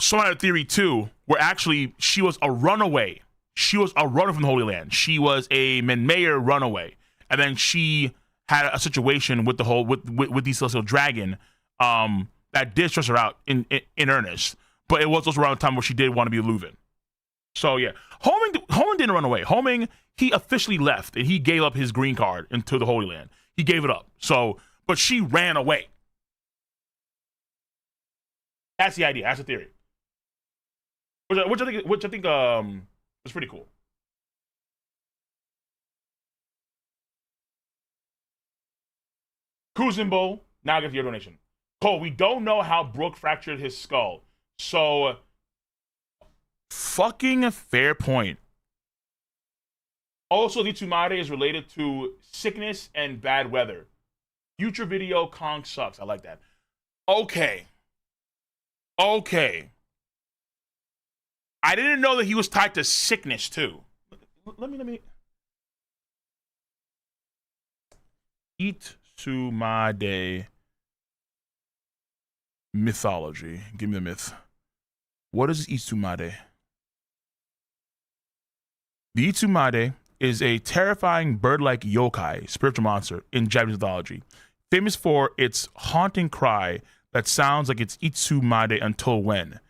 so I had a theory too, where actually she was a runaway. She was a runner from the Holy Land. She was a Menmayer runaway, and then she had a situation with the whole with the Celestial Dragon that did stress her out in earnest. But it was also around the time where she did want to be a Leuven. So yeah, Homing didn't run away. Homing, he officially left and he gave up his green card into the Holy Land. He gave it up. So, but she ran away. That's the idea. That's the theory. Which I think is pretty cool. Kuzimbo, now give your donation. Cole, we don't know how Brook fractured his skull. So, fucking fair point. Also, the Tsumade is related to sickness and bad weather. Future video, Kong sucks. I like that. Okay. I didn't know that he was tied to sickness too. Let me. Itsumade mythology. Give me the myth. What is Itsumade? The Itsumade is a terrifying bird-like yokai, spiritual monster in Japanese mythology, famous for its haunting cry that sounds like it's Itsumade until when.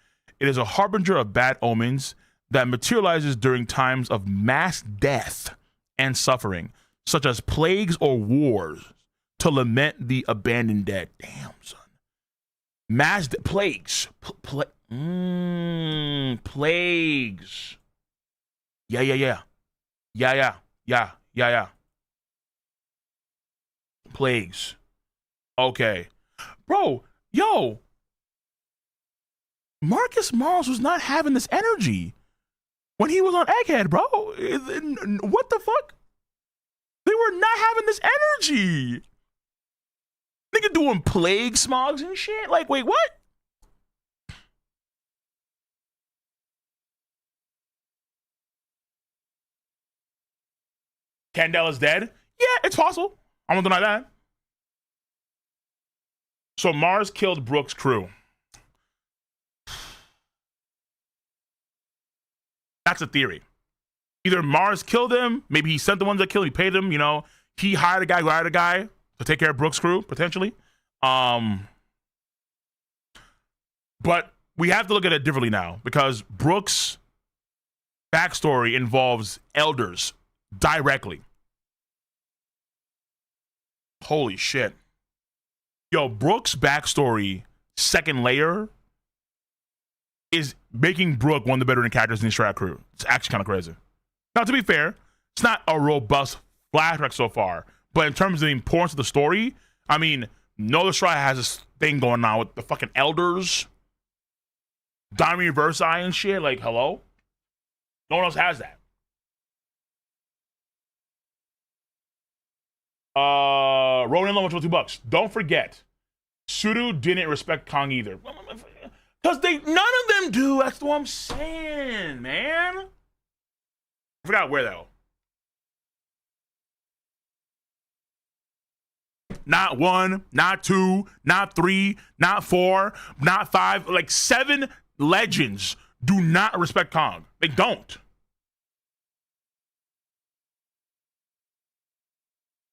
It is a harbinger of bad omens that materializes during times of mass death and suffering, such as plagues or wars, to lament the abandoned dead. Damn, son. Plagues. Plagues. Yeah. Plagues. Okay. Bro, yo. Marcus Mars was not having this energy when he was on Egghead, bro. What the fuck? They were not having this energy. Nigga doing plague smogs and shit. Like, wait, what? Candela's dead? Yeah, it's possible. I won't deny that. So Mars killed Brooks' crew. That's a theory. Either Mars killed him, maybe he sent the ones that killed him, he paid them, you know, he hired a guy who hired a guy to take care of Brooks' crew, potentially. But we have to look at it differently now because Brooks' backstory involves elders directly. Holy shit. Yo, Brooks' backstory, second layer, is making Brook one of the better characters in the Strat crew. It's actually kind of crazy. Now, to be fair, it's not a robust flashback so far, but in terms of the importance of the story, I mean, Nola Strat has this thing going on with the fucking elders, Diamond Reverse Eye and shit. Like, hello? No one else has that. Ronan Low, $2. Don't forget, Sudo didn't respect Kong either. Because none of them do. That's what I'm saying, man. I forgot where, though. not 1, not 2, not 3, not 4, not 5. Like 7 legends do not respect Kong. They don't.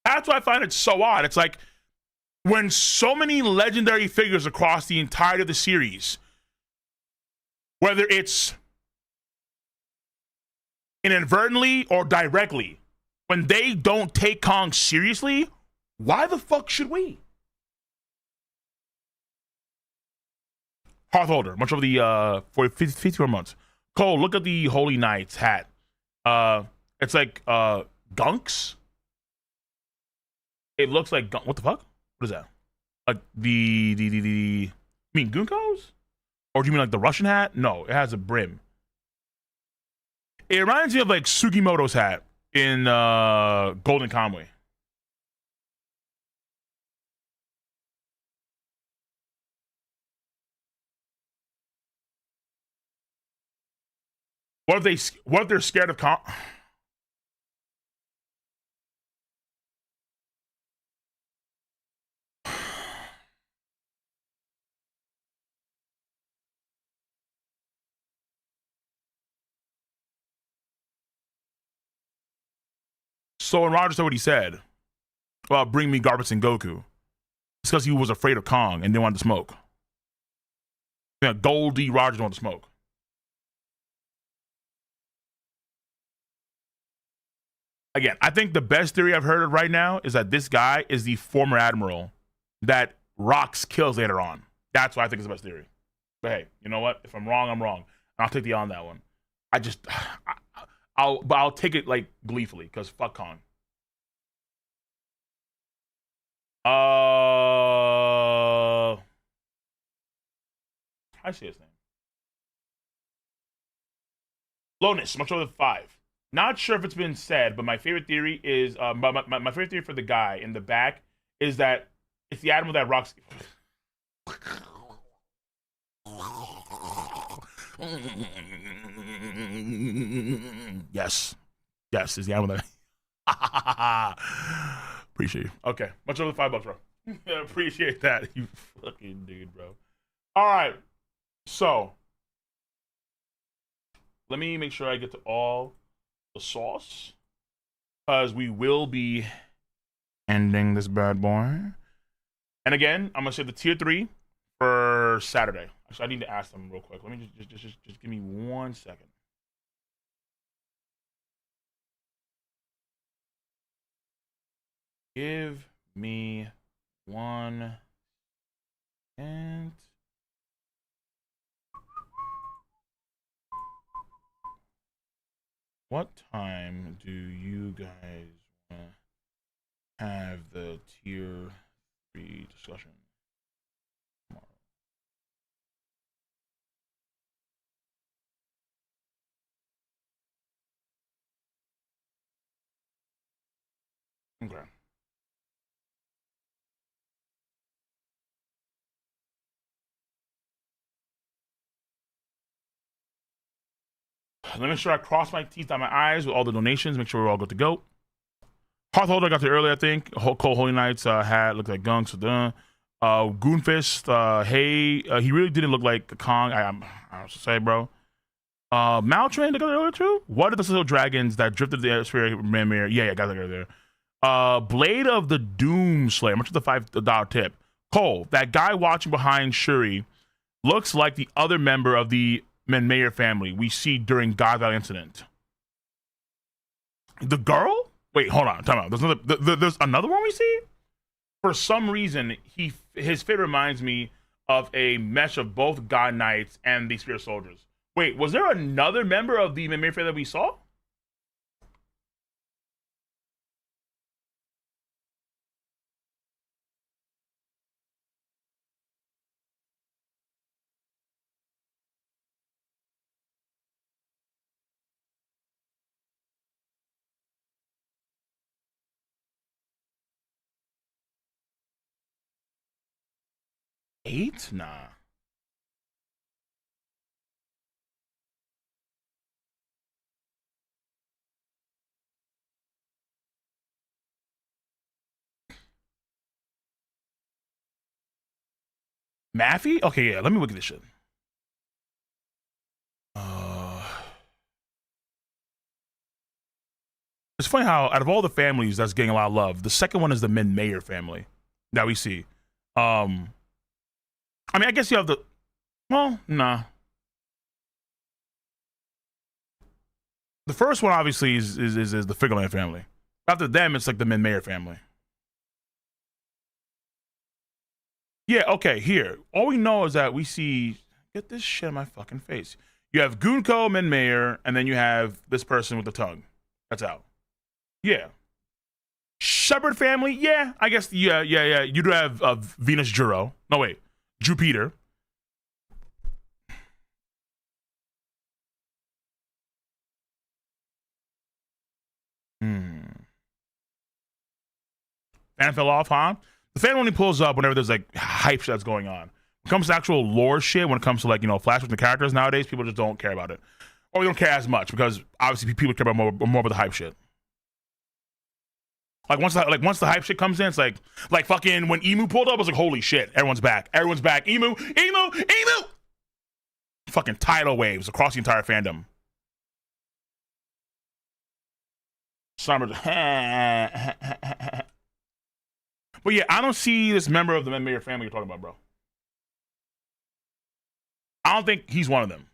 That's why I find it so odd. It's like when so many legendary figures across the entirety of the series, whether it's inadvertently or directly, when they don't take Kong seriously, why the fuck should we? Hearthholder, much over the for 54 months. Cole, look at the Holy Knights hat. It's like gunks. It looks like what the fuck? What is that? Like the you mean Gunkos? Or do you mean like the Russian hat? No, it has a brim. It reminds me of like Sugimoto's hat in Golden Kamuy. What if they're scared of So when Roger said what he said about bring me Garbage and Goku, it's because he was afraid of Kong and didn't want to smoke. Yeah, Goldie Roger didn't want to smoke. Again, I think the best theory I've heard of right now is that this guy is the former admiral that Rocks kills later on. That's what I think is the best theory. But hey, you know what? If I'm wrong, I'm wrong. I'll take the L on that one. I'll take it like gleefully because fuck Kong. I see his name. Lonus, much over 5. Not sure if it's been said, but my favorite theory is my favorite theory for the guy in the back is that it's the admiral that rocks. Yes, is the admiral that. Appreciate you. Okay, much over $5, bro. Appreciate that, you fucking dude, bro. All right, so let me make sure I get to all the sauce, because we will be ending this bad boy. And again, I'm gonna say the tier 3 for Saturday. Actually, I need to ask them real quick. Let me just give me 1 second. Give me 1 and what time do you guys want to have the tier 3 discussion tomorrow? Okay. Let me make sure I cross my teeth, dot my I's with all the donations. Make sure we're all good to go. Hearthholder got there early, I think. Cole Holy Knights hat looked like Gunks. Goonfist, he really didn't look like Kong. I was to say, bro. Maltrain got there earlier too. What are the little dragons that drifted the atmosphere? Yeah, got there earlier. Blade of the Doom Slayer. Much of the $5 tip. Cole, that guy watching behind Shuri looks like the other member of the Mayer family we see during God Valley incident. The girl? Wait, hold on. Time out. There's another one we see? For some reason, his fit reminds me of a mesh of both God Knights and the Spirit Soldiers. Wait, was there another member of the Mayer family that we saw? Eight? Nah. Maffy? Okay, yeah, let me look at this shit. It's funny how out of all the families that's getting a lot of love, the second one is the Min Mayer family that we see. I mean, I guess you have the, well, nah. The first one obviously is the Figureland family. After them, it's like the Min Mayer family. Yeah, okay, here. All we know is that we see, get this shit in my fucking face. You have Gunko, Min Mayer, and then you have this person with the tongue. That's out. Yeah. Shepard family, yeah, I guess, yeah. You do have Venus Juro. No, wait, Jupiter. Fan fell off, huh? The fan only pulls up whenever there's like hype shit that's going on. When it comes to actual lore shit, when it comes to like, you know, flashbacks and the characters nowadays, people just don't care about it. Or we don't care as much because obviously people care about more about the hype shit. Like once the hype shit comes in, it's like fucking when Emu pulled up, I was like, holy shit, everyone's back. Everyone's back. Emu. Fucking tidal waves across the entire fandom. Summer. But yeah, I don't see this member of the Min Mayer family you're talking about, bro. I don't think he's one of them.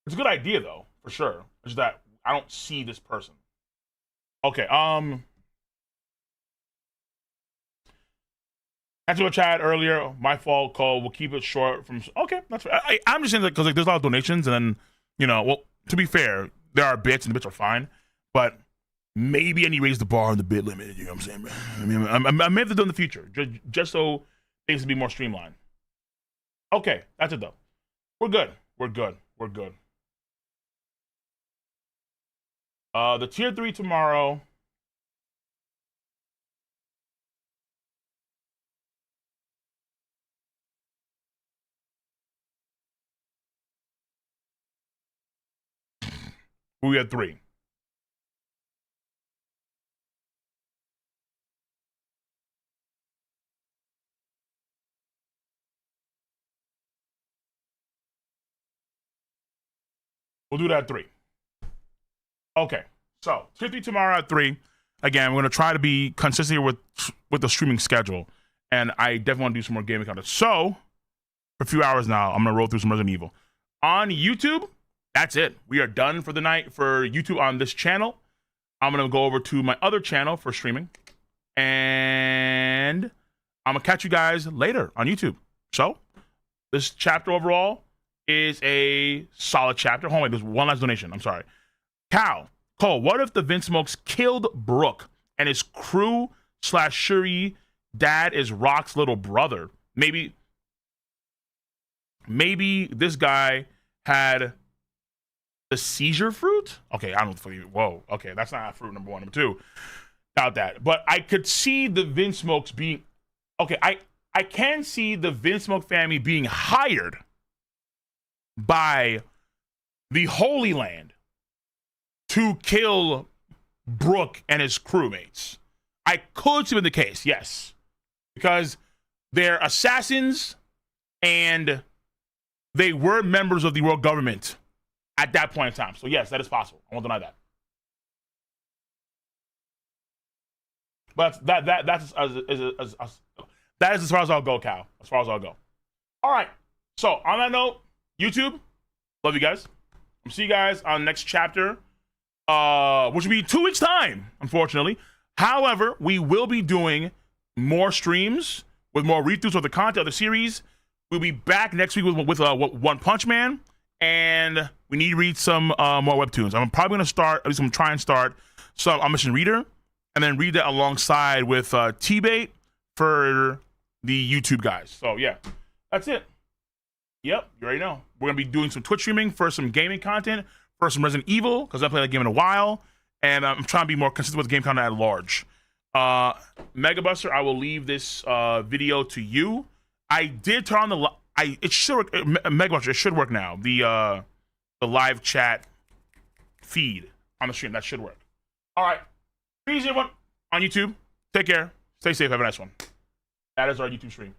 It's a good idea though, for sure. It's that I don't see this person. Okay, answer a chat earlier. My fault, Cole. We'll keep it short. From okay, that's right. I'm just saying that because like there's a lot of donations, and then you know, well, to be fair, there are bits, and the bits are fine, but maybe I need to raise the bar on the bit limit. You know what I'm saying, bro? I mean, I may have to do in the future, just so things can be more streamlined. Okay, that's it though. We're good. The tier 3 tomorrow. We had 3. We'll do that at 3. Okay. So, tier 3 tomorrow at 3. Again, we're going to try to be consistent with the streaming schedule. And I definitely want to do some more gaming content. So, for a few hours now, I'm going to roll through some Resident Evil. On YouTube, that's it. We are done for the night for YouTube on this channel. I'm going to go over to my other channel for streaming. And I'm going to catch you guys later on YouTube. So, this chapter overall is a solid chapter. Hold on, wait, there's one last donation. I'm sorry. Cole, what if the Vince Smokes killed Brooke and his crew / Shuri dad is Rock's little brother? Maybe this guy had the seizure fruit? Okay, I don't know. Whoa, okay, that's not fruit number 1. Number 2, doubt that. But I could see the Vince Smokes being... Okay, I can see the Vince Smoke family being hired by the Holy Land to kill Brooke and his crewmates. I could see the case, yes. Because they're assassins and they were members of the world government at that point in time. So yes, that is possible. I won't deny that. But that's that is as far as I'll go, Cal. As far as I'll go. All right. So on that note, YouTube, love you guys. I'll see you guys on the next chapter, which will be 2 weeks' time, unfortunately. However, we will be doing more streams with more read-throughs of the content of the series. We'll be back next week with One Punch Man, and we need to read some more webtoons. I'm probably going to start, at least I'm going to try and start some Omniscient Reader, and then read that alongside with T-Bait for the YouTube guys. So, yeah, that's it. Yep, you already know. We're going to be doing some Twitch streaming for some gaming content, for some Resident Evil, because I haven't played that game in a while, and I'm trying to be more consistent with game content at large. Mega Buster, I will leave this video to you. I did turn on it should work. Mega Buster, it should work now. The live chat feed. on the stream. That should work. All right. Peace, everyone on YouTube. Take care. Stay safe. Have a nice one. That is our YouTube stream.